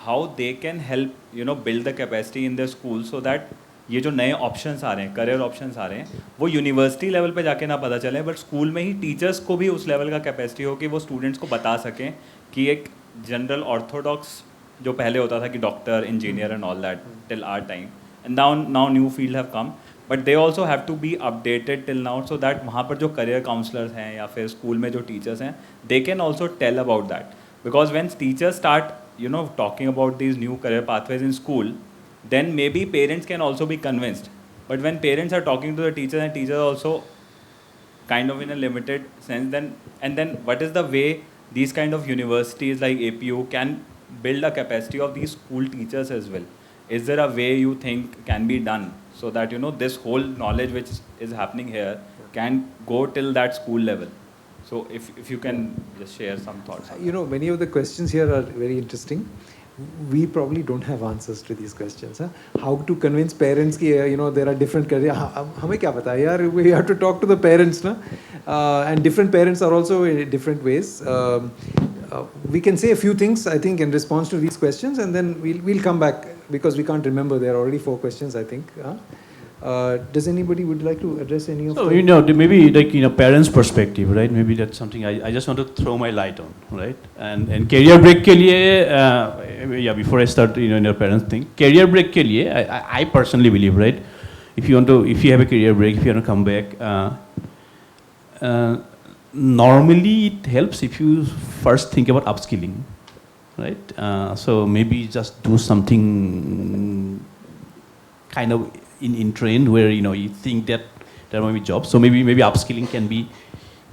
how they can help build the capacity in their school, so that ये जो नए ऑप्शंस आ रहे हैं, करियर ऑप्शंस आ रहे हैं, वो यूनिवर्सिटी लेवल पे जाके ना पता चले, बट स्कूल में ही टीचर्स को भी उस लेवल का कैपेसिटी हो कि वो स्टूडेंट्स को बता सकें कि एक जनरल ऑर्थोडॉक्स जो पहले होता था कि doctor engineer and all that till our time and now new field have come but they also have to be updated till now so that वहाँ पर जो करियर काउंसलर्स हैं या फिर स्कूल में जो टीचर्स हैं they can also tell about that because when teachers start you know talking about these new career pathways in school then maybe parents can also be convinced. But when parents are talking to the teachers and teachers also kind of in a limited sense, then what is the way these kind of universities like APU can build a capacity of these school teachers as well? Is there a way you think can be done so that you know this whole knowledge which is happening here can go till that school level? So if you can just share some thoughts. You know, many of the questions here are very interesting. We probably don't have answers to these questions. Huh? How to convince parents कि you know there are different career. हमें क्या पता यार? We have to talk to the parents, ना? And different parents are also in different ways. We can say a few things, I think, in response to these questions, and then we'll come back because we can't remember. There are already 4 questions, I think. Does anybody would like to address any of them? So, you know, maybe like, you know, parents' perspective, right? Maybe that's something I just want to throw my light on, right? And career break ke liye, yeah, before I start, you know, in your parents thing, career break ke liye, I personally believe, right? If you have a career break, if you want to come back, normally it helps if you first think about upskilling, right? So maybe just do something kind of in trend where you know you think that there might be jobs. So maybe upskilling can be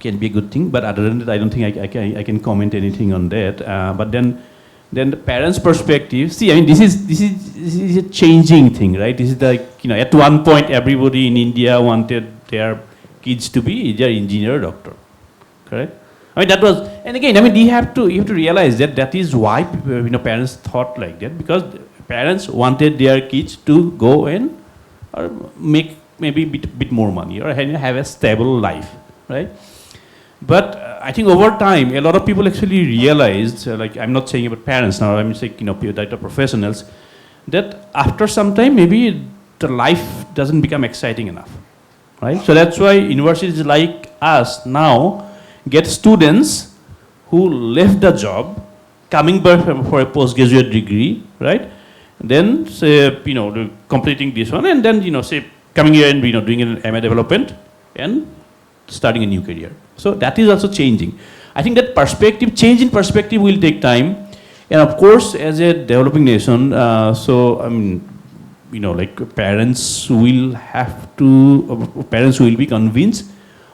a good thing. But other than that, I don't think I can comment anything on that. But then the parents' perspective. See, I mean, this is a changing thing, right? This is like, you know, at one point everybody in India wanted their kids to be either engineer or doctor, correct? I mean, that was, and again, I mean, you have to realize that is why, you know, parents thought like that, because parents wanted their kids to go and or make maybe bit more money or have a stable life, right? But I think over time, a lot of people actually realized, like I'm not saying about parents now, I'm saying, you know, data professionals, that after some time, maybe the life doesn't become exciting enough, right? So that's why universities like us now get students who left the job, coming back for a postgraduate degree, right? Then say, you know, completing this one, and then, you know, say coming here and, you know, doing an MA development and starting a new career. So that is also changing. I think that change in perspective will take time. And of course, as a developing nation, so I mean, you know, like parents will be convinced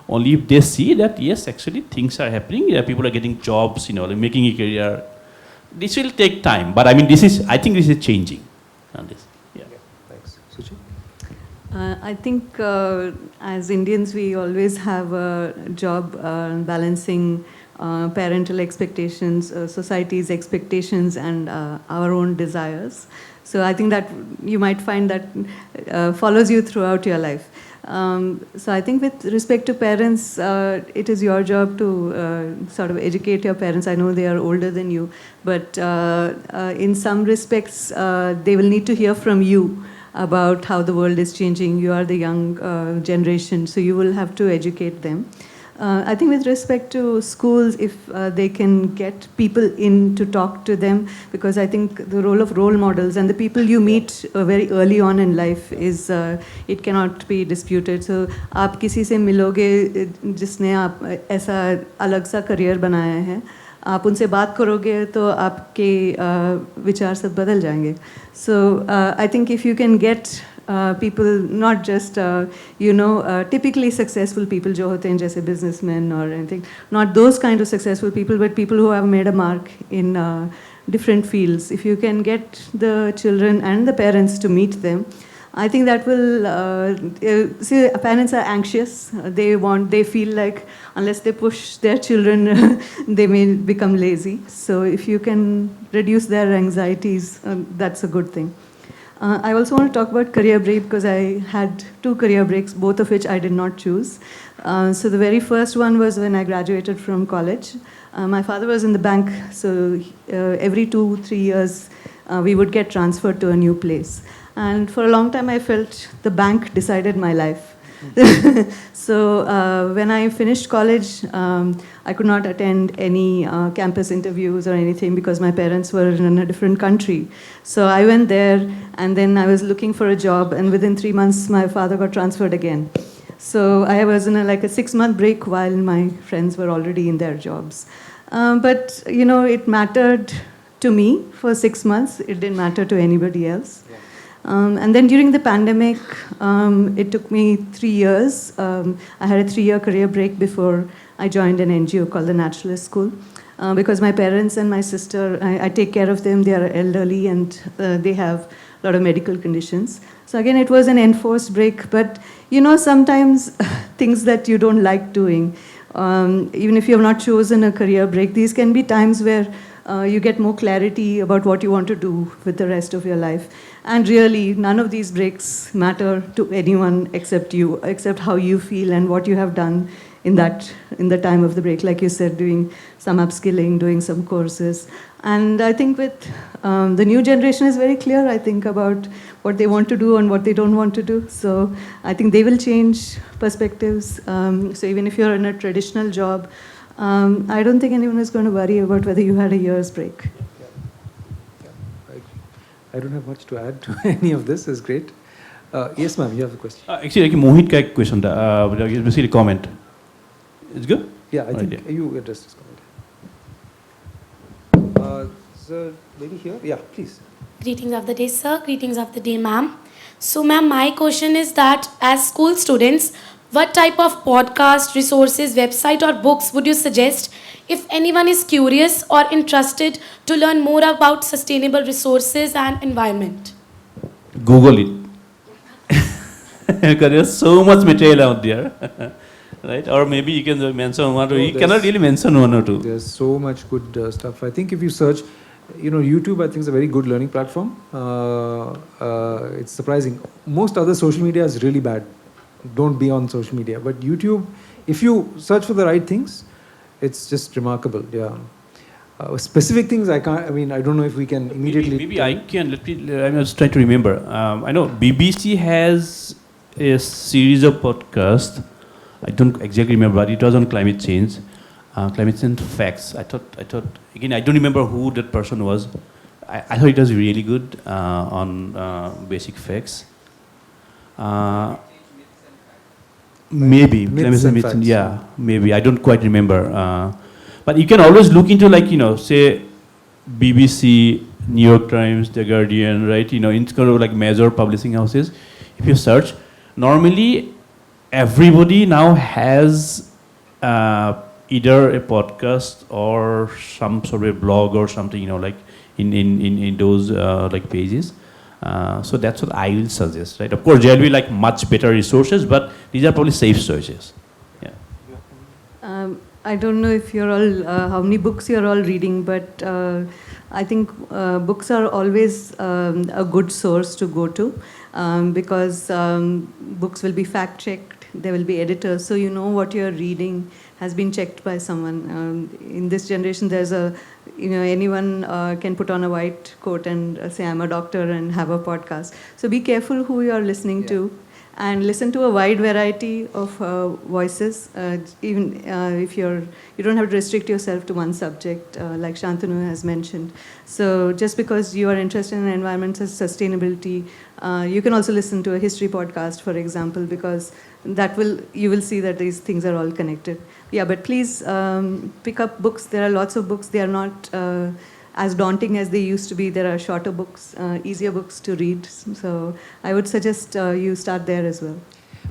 only if they see that, yes, actually things are happening, people are getting jobs, you know, like making a career. This will take time, but I mean, I think this is changing on this. Yeah. Thanks. Suchi? I think as Indians, we always have a job balancing parental expectations, society's expectations, and our own desires. So I think that you might find that follows you throughout your life. So I think with respect to parents, it is your job to sort of educate your parents. I know they are older than you, but in some respects, they will need to hear from you about how the world is changing. You are the young generation, so you will have to educate them. I think with respect to schools, if they can get people in to talk to them, because I think the role of role models and the people you meet very early on in life is, it cannot be disputed. So आप किसी से मिलोगे जिसने आप ऐसा अलग सा career बनाया है, आप उनसे बात करोगे तो आपके विचार सब बदल जाएंगे. So I think if you can get people, not just, typically successful people जो होते हैं जैसे businessmen or anything, not those kind of successful people, but people who have made a mark in different fields. If you can get the children and the parents to meet them, I think that will, see, parents are anxious. They feel like unless they push their children, they may become lazy. So if you can reduce their anxieties, that's a good thing. I also want to talk about career break because I had 2 career breaks, both of which I did not choose. So the very first one was when I graduated from college. My father was in the bank, so every 2-3 years we would get transferred to a new place. And for a long time I felt the bank decided my life. So when I finished college, I could not attend any campus interviews or anything because my parents were in a different country. So I went there, and then I was looking for a job, and within 3 months, my father got transferred again. So I was in like a 6-month break while my friends were already in their jobs. But it mattered to me for 6 months. It didn't matter to anybody else. And then during the pandemic, it took me 3 years. I had a 3-year career break before I joined an NGO called the Naturalist School. Because my parents and my sister, I take care of them. They are elderly and they have a lot of medical conditions. So again, it was an enforced break. But sometimes things that you don't like doing, even if you have not chosen a career break, these can be times where you get more clarity about what you want to do with the rest of your life. And really, none of these breaks matter to anyone except you, except how you feel and what you have done in the time of the break. Like you said, doing some upskilling, doing some courses. And I think with the new generation is very clear, I think, about what they want to do and what they don't want to do. So I think they will change perspectives. So even if you're in a traditional job, I don't think anyone is going to worry about whether you had a year's break. I don't have much to add to any of this. It's great. Yes, ma'am, you have a question. Actually, Mohit ka question basically comment. It's good? Yeah, I think yeah. you addressed this comment. Sir, lady here? Yeah, please. Greetings of the day, sir. Greetings of the day, ma'am. So, ma'am, my question is that as school students, what type of podcast, resources, website or books would you suggest if anyone is curious or interested to learn more about sustainable resources and environment? Google it. Because there's so much material out there. Right? Or maybe you can mention one or two. You cannot really mention one or two. There's so much good stuff. I think if you search, YouTube I think is a very good learning platform. It's surprising. Most other social media is really bad. Don't be on social media. But YouTube, if you search for the right things, it's just remarkable. Yeah. Specific things I can't. I don't know if we can immediately. Maybe I can. I'm just trying to remember. I know BBC has a series of podcasts. I don't exactly remember, but it was on climate change facts. I thought again. I don't remember who that person was. I thought it was really good on basic facts. Maybe Myths and facts. Yeah, maybe I don't quite remember. But you can always look into say BBC, New York Times, The Guardian, right? It's kind of like major publishing houses. If you search, normally everybody now has either a podcast or some sort of a blog or something, like in those pages. So that's what I will suggest, right? Of course, there will be much better resources, but these are probably safe choices. Yeah. I don't know if you're all, how many books you're all reading, but I think books are always a good source to go to because books will be fact-checked, there will be editors, so what you're reading has been checked by someone. In this generation, there's anyone can put on a white coat and say, I'm a doctor and have a podcast. So be careful who you're listening to and listen to a wide variety of voices, even if you don't have to restrict yourself to one subject, like Shantanu has mentioned. So just because you are interested in environmental sustainability, you can also listen to a history podcast, for example, because you will see that these things are all connected. Yeah, but please pick up books. There are lots of books. They are not as daunting as they used to be. There are shorter books, easier books to read. So I would suggest you start there as well.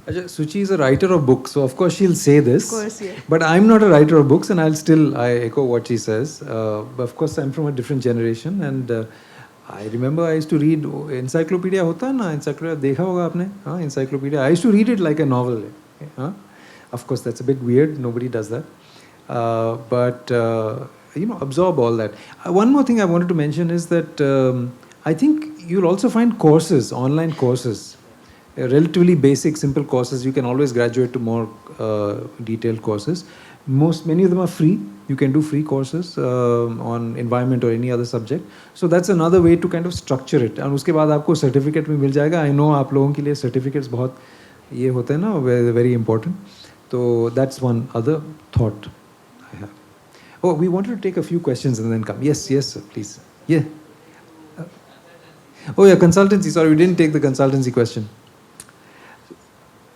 Suchi is a writer of books, so of course she'll say this. Of course, yeah. But I'm not a writer of books, and I echo what she says. But of course, I'm from a different generation, and I remember I used to read encyclopedia. Hota na encyclopedia dekha hoga aapne? Encyclopedia. I used to read it like a novel. Of course, that's a bit weird. Nobody does that. But absorb all that. One more thing I wanted to mention is that I think you'll also find courses, online courses, relatively basic, simple courses. You can always graduate to more detailed courses. Many of them are free. You can do free courses on environment or any other subject. So that's another way to kind of structure it. And उसके बाद आपको certificate भी मिल जाएगा. I know आप लोगों के लिए certificates बहुत ये होते हैं ना, very important. So that's one other thought I have. Oh, we wanted to take a few questions and then come. Yes, sir, please. Yeah. Oh yeah, consultancy. Sorry, we didn't take the consultancy question.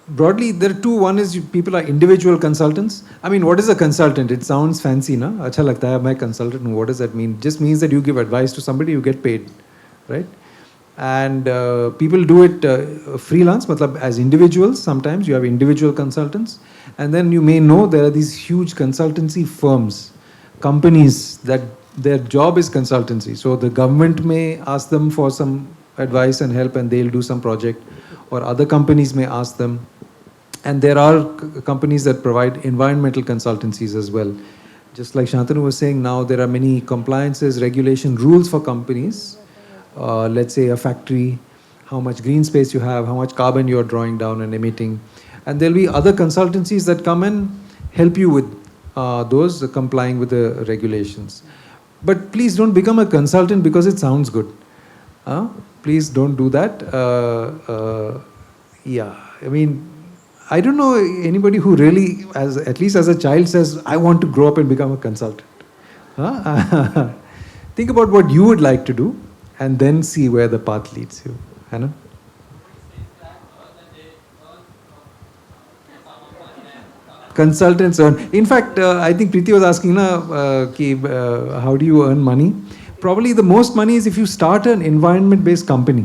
Broadly, there are two. One is people are individual consultants. I mean, what is a consultant? It sounds fancy, na? Acha lagta hai, मैं consultant हूँ. What does that mean? Just means that you give advice to somebody, you get paid, right? And people do it freelance, matlab as individuals. Sometimes you have individual consultants, and then you may know there are these huge consultancy firms, companies that their job is consultancy. So the government may ask them for some advice and help, and they'll do some project, or other companies may ask them. And there are companies that provide environmental consultancies as well. Just like Shantanu was saying, now there are many compliances, regulation, rules for companies. Let's say a factory, how much green space you have, how much carbon you're drawing down and emitting. And there'll be other consultancies that come and help you with those complying with the regulations. But please don't become a consultant because it sounds good. Please don't do that. Yeah, I mean, I don't know anybody who really, at least as a child, says, I want to grow up and become a consultant. Think about what you would like to do and then see where the path leads you. Hannah? Consultants earn. In fact, I think Preeti was asking, how do you earn money? Probably the most money is if you start an environment-based company.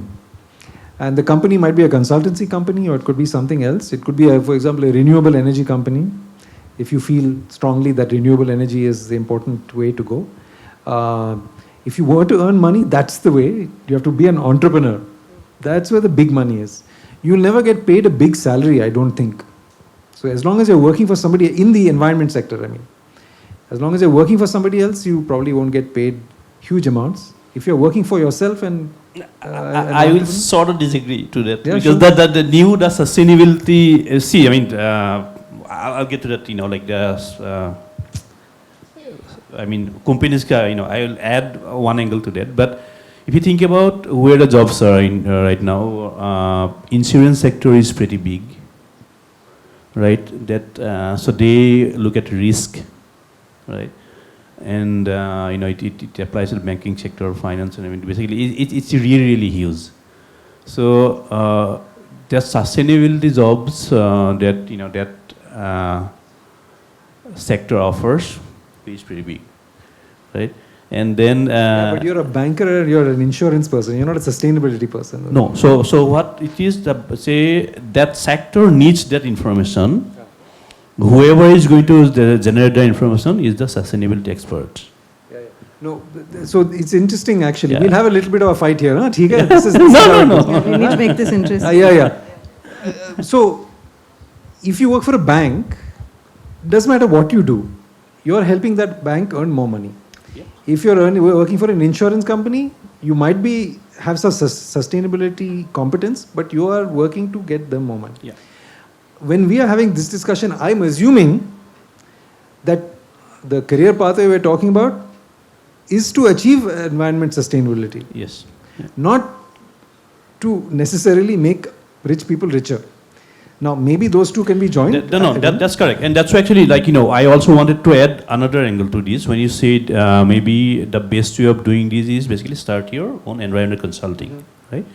And the company might be a consultancy company, or it could be something else. It could be, for example, a renewable energy company, if you feel strongly that renewable energy is the important way to go. If you want to earn money, that's the way. You have to be an entrepreneur. That's where the big money is. You'll never get paid a big salary, I don't think. So as long as you're working for somebody in the environment sector, I mean, as long as you're working for somebody else, you probably won't get paid huge amounts. If you're working for yourself and... I will sort of disagree to that. Yeah, because sure. the new sustainability, see, I mean, I'll get to that, like the... I mean, companies, I will add one angle to that. But if you think about where the jobs are in right now, insurance sector is pretty big, right? That so they look at risk, right? And it applies to the banking sector, finance, and I mean, basically it's really, really huge. So the sustainability jobs that sector offers is pretty big, right? And then but you're a banker, you're an insurance person, you're not a sustainability person. No. So what it is, that sector needs that information. Whoever is going to generate the information is the sustainability expert. No, so it's interesting actually. Yeah. We'll have a little bit of a fight here. Huh? This is No. Yeah, we need to make this interesting. So, if you work for a bank, doesn't matter what you do, you're helping that bank earn more money. Yeah. If you're working for an insurance company, you might have some sustainability competence, but you are working to get them more money. Yeah. When we are having this discussion, I'm assuming that the career pathway we're talking about is to achieve environment sustainability. Yes. Yeah. Not to necessarily make rich people richer. Now, maybe those two can be joined. That's correct. And that's actually I also wanted to add another angle to this. When you said maybe the best way of doing this is basically start your own environmental consulting, right?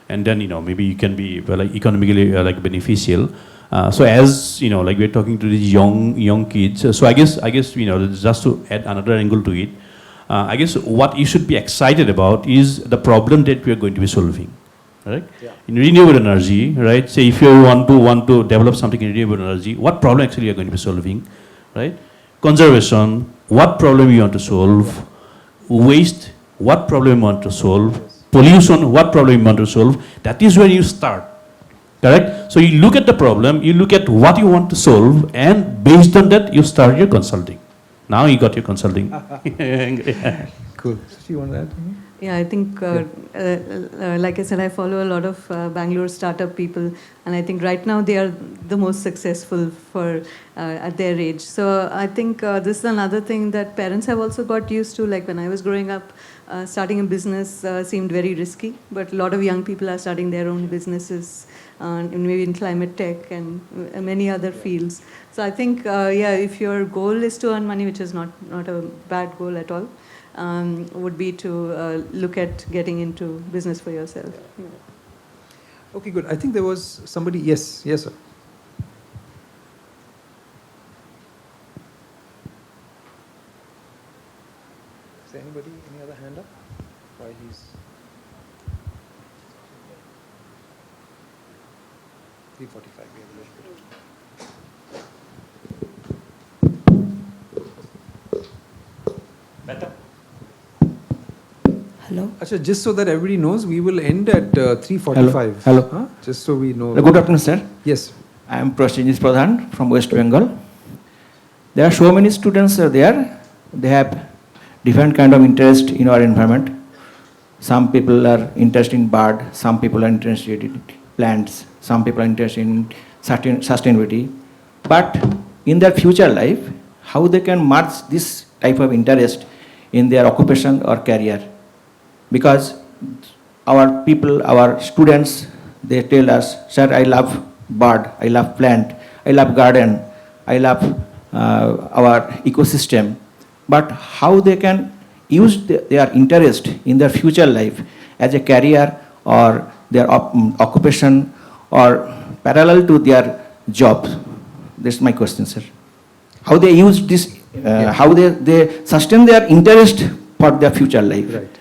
And then, maybe you can be economically beneficial. So as, we're talking to these young kids. So I guess, just to add another angle to it, I guess what you should be excited about is the problem that we are going to be solving. Right? Yeah. In renewable energy, right? Say if you want to develop something in renewable energy, what problem actually you are going to be solving, right? Conservation, what problem you want to solve? Waste, what problem you want to solve? Pollution, what problem you want to solve? That is where you start, correct? So you look at the problem, you look at what you want to solve, and based on that, you start your consulting. Now you got your consulting. Cool. So you want to add something? Yeah, I think, like I said, I follow a lot of Bangalore startup people, and I think right now they are the most successful for at their age. So I think this is another thing that parents have also got used to. Like when I was growing up, starting a business seemed very risky, but a lot of young people are starting their own businesses, maybe in climate tech and many other fields. So I think, yeah, if your goal is to earn money, which is not a bad goal at all, would be to look at getting into business for yourself. Yeah. Okay, good. I think there was somebody. Yes, yes, sir. Is there anybody, any other hand up? While he's 3:45. We have a little bit. Better. Hello. Achha, just so that everybody knows, we will end at 3:45. Hello. Huh? Just so we know. Good afternoon, sir. Yes. I am Prasejit Pradhan from West Bengal. There are so many students there. They have different kind of interest in our environment. Some people are interested in bird, some people are interested in plants, some people are interested in sustainability. But in their future life, how they can merge this type of interest in their occupation or career? Because our people, our students, they tell us, sir, I love bird, I love plant, I love garden, I love our ecosystem. But how they can use their interest in their future life as a career or their occupation or parallel to their job? That's my question, sir. How they use this, how they sustain their interest for their future life. Right.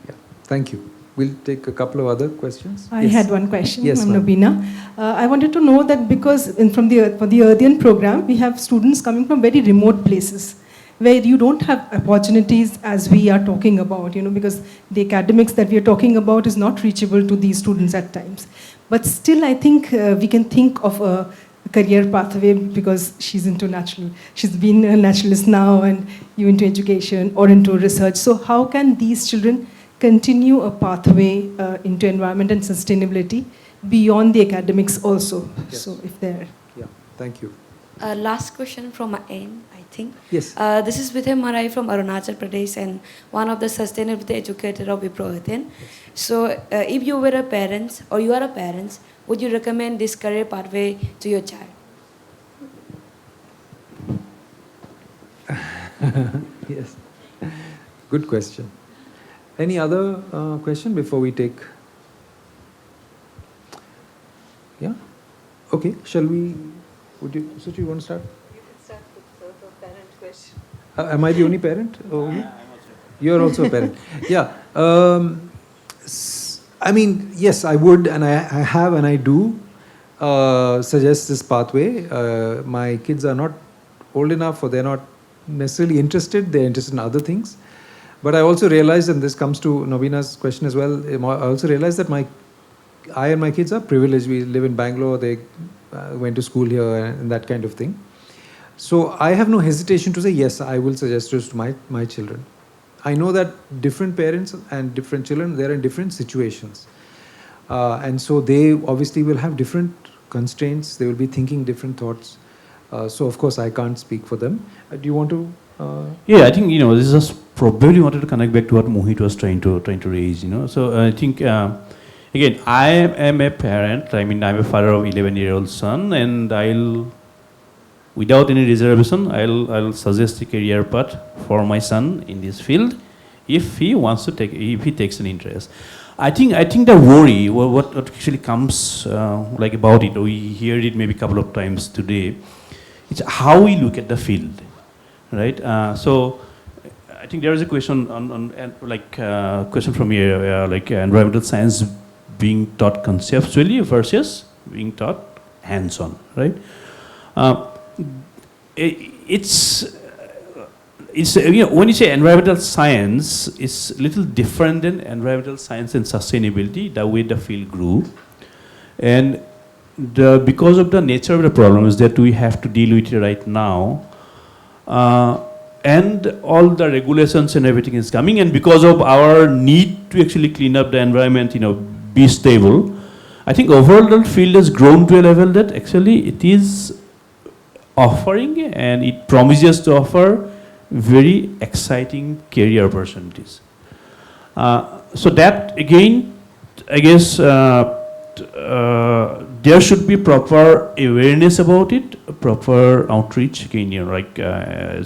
Yeah. Thank you. We'll take a couple of other questions. I Yes. had one question. Yes, I'm ma'am. Nobina. I wanted to know that because for the Earthian program, we have students coming from very remote places where you don't have opportunities as we are talking about, because the academics that we are talking about is not reachable to these students at times. But still, I think we can think of a career pathway because she's been a naturalist now and you into education or into research. So how can these children continue a pathway into environment and sustainability beyond the academics also? Yes. So if they're... Yeah, thank you. Last question from my end, I think. Yes. This is Vidya Marai from Arunachal Pradesh and one of the sustainability educator of Wipro Earthian. So if you were a parent or you are a parent, would you recommend this career pathway to your child? Yes. Good question. Any other question before we take? Yeah? Okay, shall we? Suchi, you want to start? You can start with the parent question. Am I the only parent? Oh, you're also a parent. Yeah. I mean, yes, I would, and I have, and I do suggest this pathway. My kids are not old enough, or they're not necessarily interested. They're interested in other things. But I also realize, and this comes to Nobina's question as well, I also realize that I and my kids are privileged. We live in Bangalore. They went to school here and that kind of thing. So I have no hesitation to say, yes, I will suggest this to my children. I know that different parents and different children, they're in different situations. And so they obviously will have different constraints. They will be thinking different thoughts. So of course I can't speak for them. Do you want to? Yeah, I think, this is just probably wanted to connect back to what Mohit was trying to raise, So I think, again, I am a parent. I mean, I'm a father of 11-year-old son, and without any reservation, I'll suggest a career path for my son in this field if he wants to if he takes an interest. I think the worry, what actually comes about it, we hear it maybe a couple of times today, it's how we look at the field, right? So I think there is a question question from here, environmental science being taught conceptually versus being taught hands-on, right? It's when you say environmental science, it's a little different than environmental science and sustainability, the way the field grew. And because of the nature of the problems that we have to deal with right now, and all the regulations and everything is coming, and because of our need to actually clean up the environment, be stable, I think overall the field has grown to a level that actually it is offering and it promises to offer very exciting career opportunities. So that again, I guess there should be proper awareness about it, proper outreach. Again, like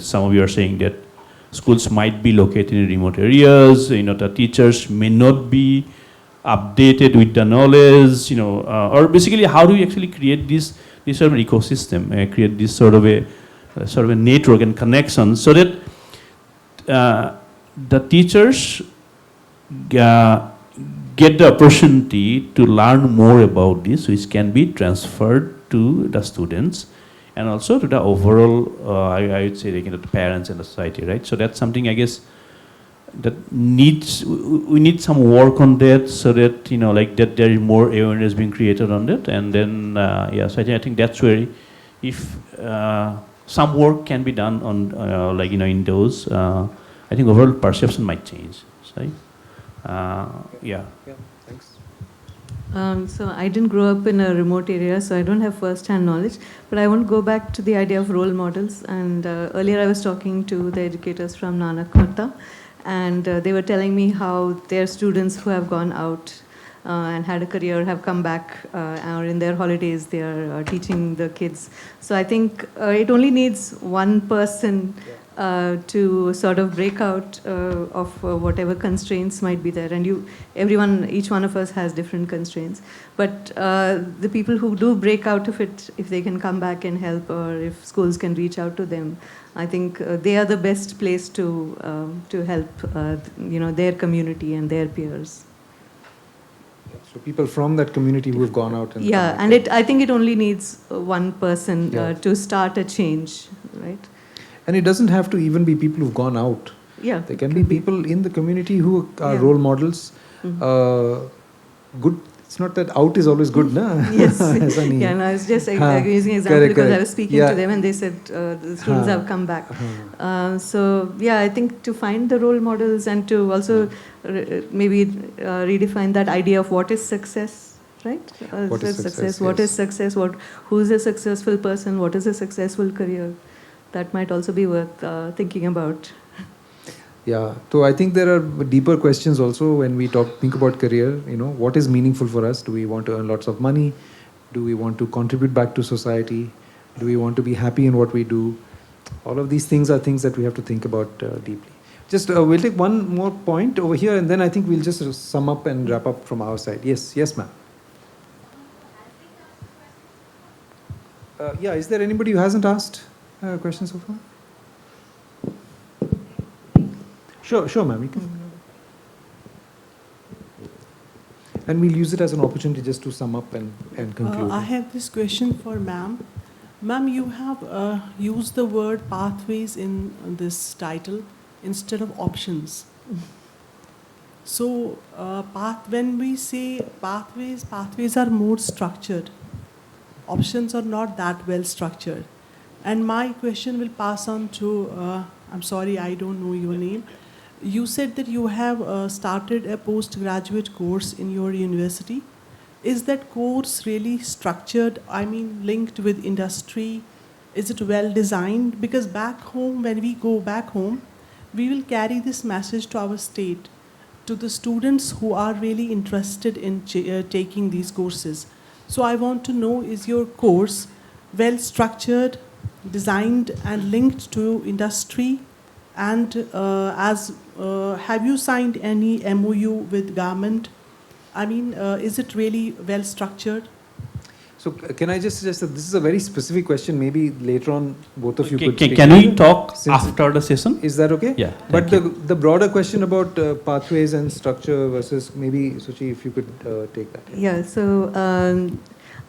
some of you are saying that schools might be located in remote areas. The teachers may not be updated with the knowledge. Or basically, how do we actually create this sort of ecosystem, create this sort of a network and connection, so that the teachers get the opportunity to learn more about this, which can be transferred to the students and also to the overall, I would say, the parents and the society, right? So that's something, I guess, that we need some work on that, so that like that there is more awareness being created on that, and then so I think that's where, if some work can be done on in those, I think overall perception might change, right? Yeah, thanks. So I didn't grow up in a remote area, so I don't have first-hand knowledge. But I want to go back to the idea of role models. And earlier I was talking to the educators from Nanak Matta, and they were telling me how their students who have gone out and had a career have come back, or in their holidays they are teaching the kids. So I think it only needs one person to sort of break out of whatever constraints might be there. And each one of us has different constraints. But the people who do break out of it, if they can come back and help, or if schools can reach out to them, I think they are the best place to help their community and their peers. So people from that community who have gone out and I think it only needs one person to start a change, right? And it doesn't have to even be people who've gone out. Yeah, there can be people in the community who are role models. Good. It's not that out is always good, na? Yes. Yeah, no, I was just using an example because I was speaking to them and they said the students have come back. So yeah, I think to find the role models and to also maybe redefine that idea of what is success, right? What is success? What is success? Who's a successful person? What is a successful career? That might also be worth thinking about. Yeah, so I think there are deeper questions also when we think about career. What is meaningful for us? Do we want to earn lots of money? Do we want to contribute back to society? Do we want to be happy in what we do? All of these things are things that we have to think about deeply. Just we'll take one more point over here, and then I think we'll just sum up and wrap up from our side. Yes, ma'am. Is there anybody who hasn't asked questions so far? Sure, ma'am. You can. And we'll use it as an opportunity just to sum up and conclude. I have this question for ma'am. Ma'am, you have used the word pathways in this title instead of options. So, when we say pathways are more structured. Options are not that well structured. And my question will pass on to, I'm sorry, I don't know your name. You said that you have started a postgraduate course in your university. Is that course really structured? I mean, linked with industry? Is it well designed? Because back home, when we go back home, we will carry this message to our state, to the students who are really interested in taking these courses. So I want to know, is your course well structured, designed and linked to industry? And have you signed any MOU with government? I mean, is it really well structured? So can I just suggest that this is a very specific question? Maybe later on, both of you could speak. Can we talk after the session? Is that okay? Yeah. But the broader question about pathways and structure versus maybe Suchi, if you could take that. Yeah. So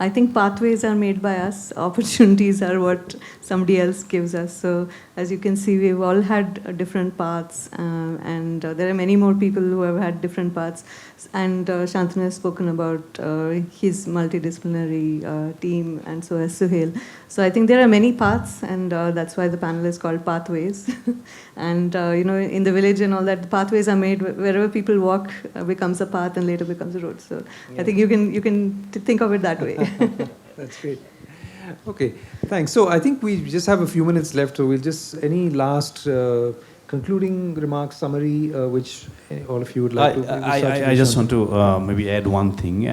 I think pathways are made by us, opportunities are what somebody else gives us. So as you can see, we've all had different paths, and there are many more people who have had different paths. And Shantanu has spoken about his multidisciplinary team, and so has Suhail. So I think there are many paths, and that's why the panel is called Pathways. And in the village and all that, the pathways are made wherever people walk becomes a path and later becomes a road. So I think you can think of it that way. That's great. Okay, thanks. So I think we just have a few minutes left. So we'll just, any last concluding remarks, summary, which all of you would like to... I just want to maybe add one thing.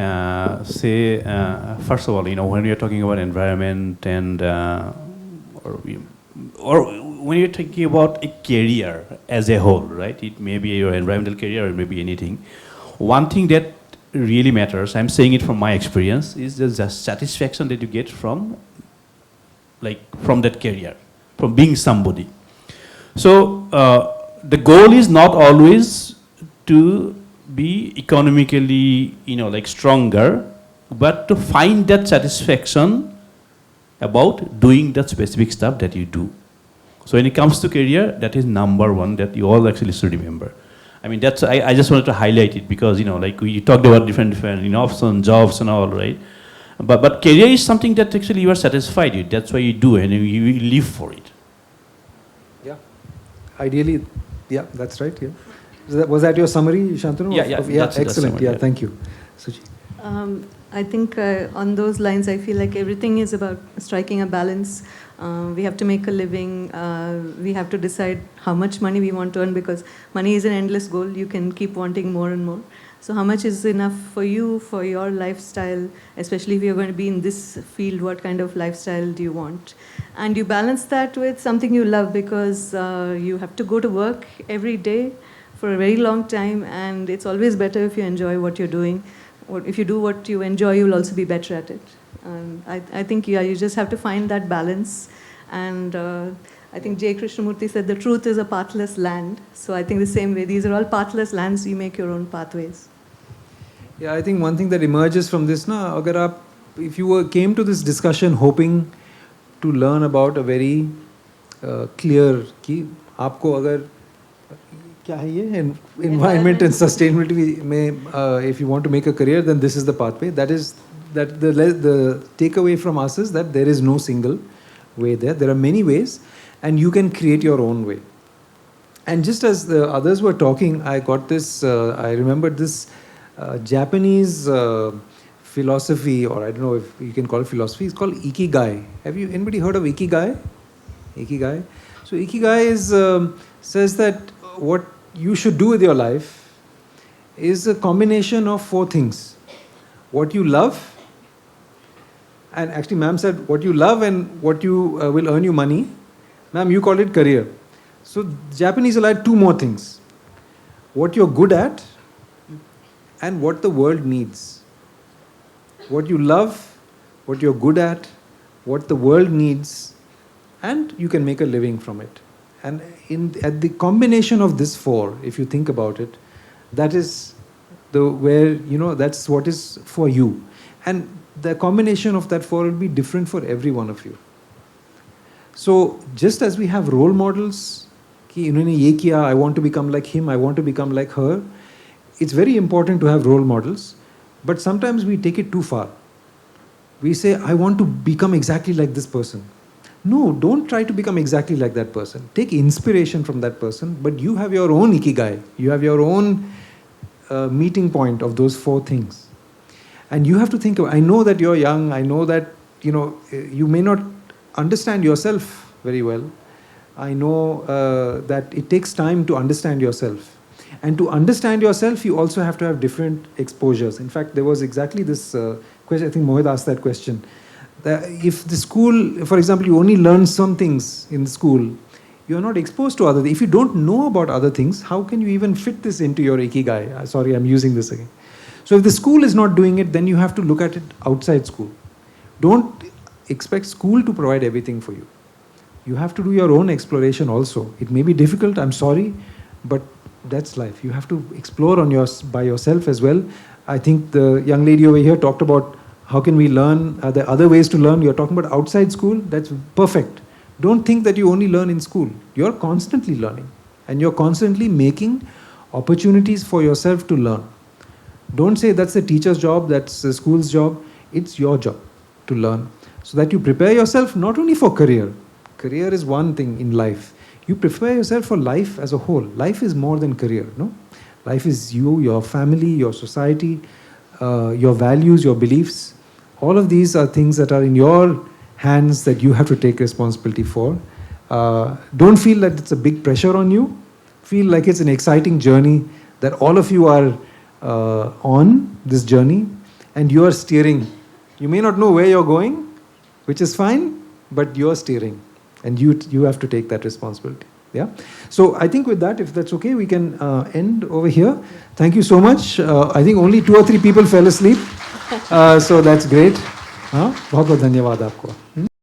First of all, when you're talking about environment and or when you're talking about a career as a whole, right? It may be your environmental career or it may be anything. One thing that really matters, I'm saying it from my experience, is the satisfaction that you get from that career, from being somebody. So the goal is not always to be economically, stronger, but to find that satisfaction about doing that specific stuff that you do. So when it comes to career, that is number one that you all actually should remember. I mean, that's I just wanted to highlight it because we talked about different options, jobs and all, right? But career is something that actually you are satisfied with. That's why you do and you live for it. Yeah. Ideally, yeah, that's right. Yeah. Was that your summary, Shantanu? Yeah. Excellent. Summary, yeah, thank you. Suchi. I think on those lines, I feel like everything is about striking a balance. We have to make a living. We have to decide how much money we want to earn because money is an endless goal. You can keep wanting more and more. So how much is enough for you, for your lifestyle, especially if you're going to be in this field, what kind of lifestyle do you want? And you balance that with something you love because you have to go to work every day for a very long time, and it's always better if you enjoy what you're doing. If you do what you enjoy, you'll also be better at it. I think you just have to find that balance. And I think J. Krishnamurti said the truth is a pathless land. So I think the same way, these are all pathless lands, you make your own pathways. Yeah, I think one thing that emerges from this, if you came to this discussion hoping to learn about a very clear कि आपको अगर क्या है ये environment and sustainability में if you want to make a career, then this is the pathway. That the takeaway from us is that there is no single way there. There are many ways, and you can create your own way. And just as the others were talking, I got this. I remembered this Japanese philosophy, or I don't know if you can call it philosophy. It's called Ikigai. Have you anybody heard of Ikigai? Ikigai. So Ikigai says that what you should do with your life is a combination of 4 things. What you love, and actually ma'am said what you love and what you will earn you money. Ma'am, you call it career. So Japanese will add 2 more things. What you're good at and what the world needs. What you love, what you're good at, what the world needs, and you can make a living from it. And at the combination of this 4, if you think about it, that is that's what is for you. And the combination of that 4 will be different for every one of you. So just as we have role models, कि इन्होंने ये किया, I want to become like him, I want to become like her, it's very important to have role models, but sometimes we take it too far. We say, I want to become exactly like this person. No, don't try to become exactly like that person. Take inspiration from that person, but you have your own ikigai. You have your own meeting point of those 4 things. And you have to think, I know that you're young, I know that, you may not understand yourself very well. I know that it takes time to understand yourself. And to understand yourself, you also have to have different exposures. In fact, there was exactly this question, I think Mohit asked that question. If the school, for example, you only learn some things in the school, you are not exposed to other things. If you don't know about other things, how can you even fit this into your ikigai? Sorry, I'm using this again. So if the school is not doing it, then you have to look at it outside school. Don't expect school to provide everything for you. You have to do your own exploration also. It may be difficult, I'm sorry, but that's life. You have to explore by yourself as well. I think the young lady over here talked about How can we learn? Are there other ways to learn? You're talking about outside school, that's perfect. Don't think that you only learn in school. You're constantly learning, and you're constantly making opportunities for yourself to learn. Don't say that's the teacher's job, that's the school's job. It's your job to learn, so that you prepare yourself not only for career. Career is one thing in life. You prepare yourself for life as a whole. Life is more than career, no? Life is you, your family, your society, your values, your beliefs. All of these are things that are in your hands that you have to take responsibility for. Don't feel that it's a big pressure on you. Feel like it's an exciting journey, that all of you are on this journey and you are steering. You may not know where you're going, which is fine, but you're steering and you have to take that responsibility. Yeah. So I think with that, if that's okay, we can end over here. Thank you so much. I think only 2 or 3 people fell asleep. So that's great. बहुत बहुत धन्यवाद आपको.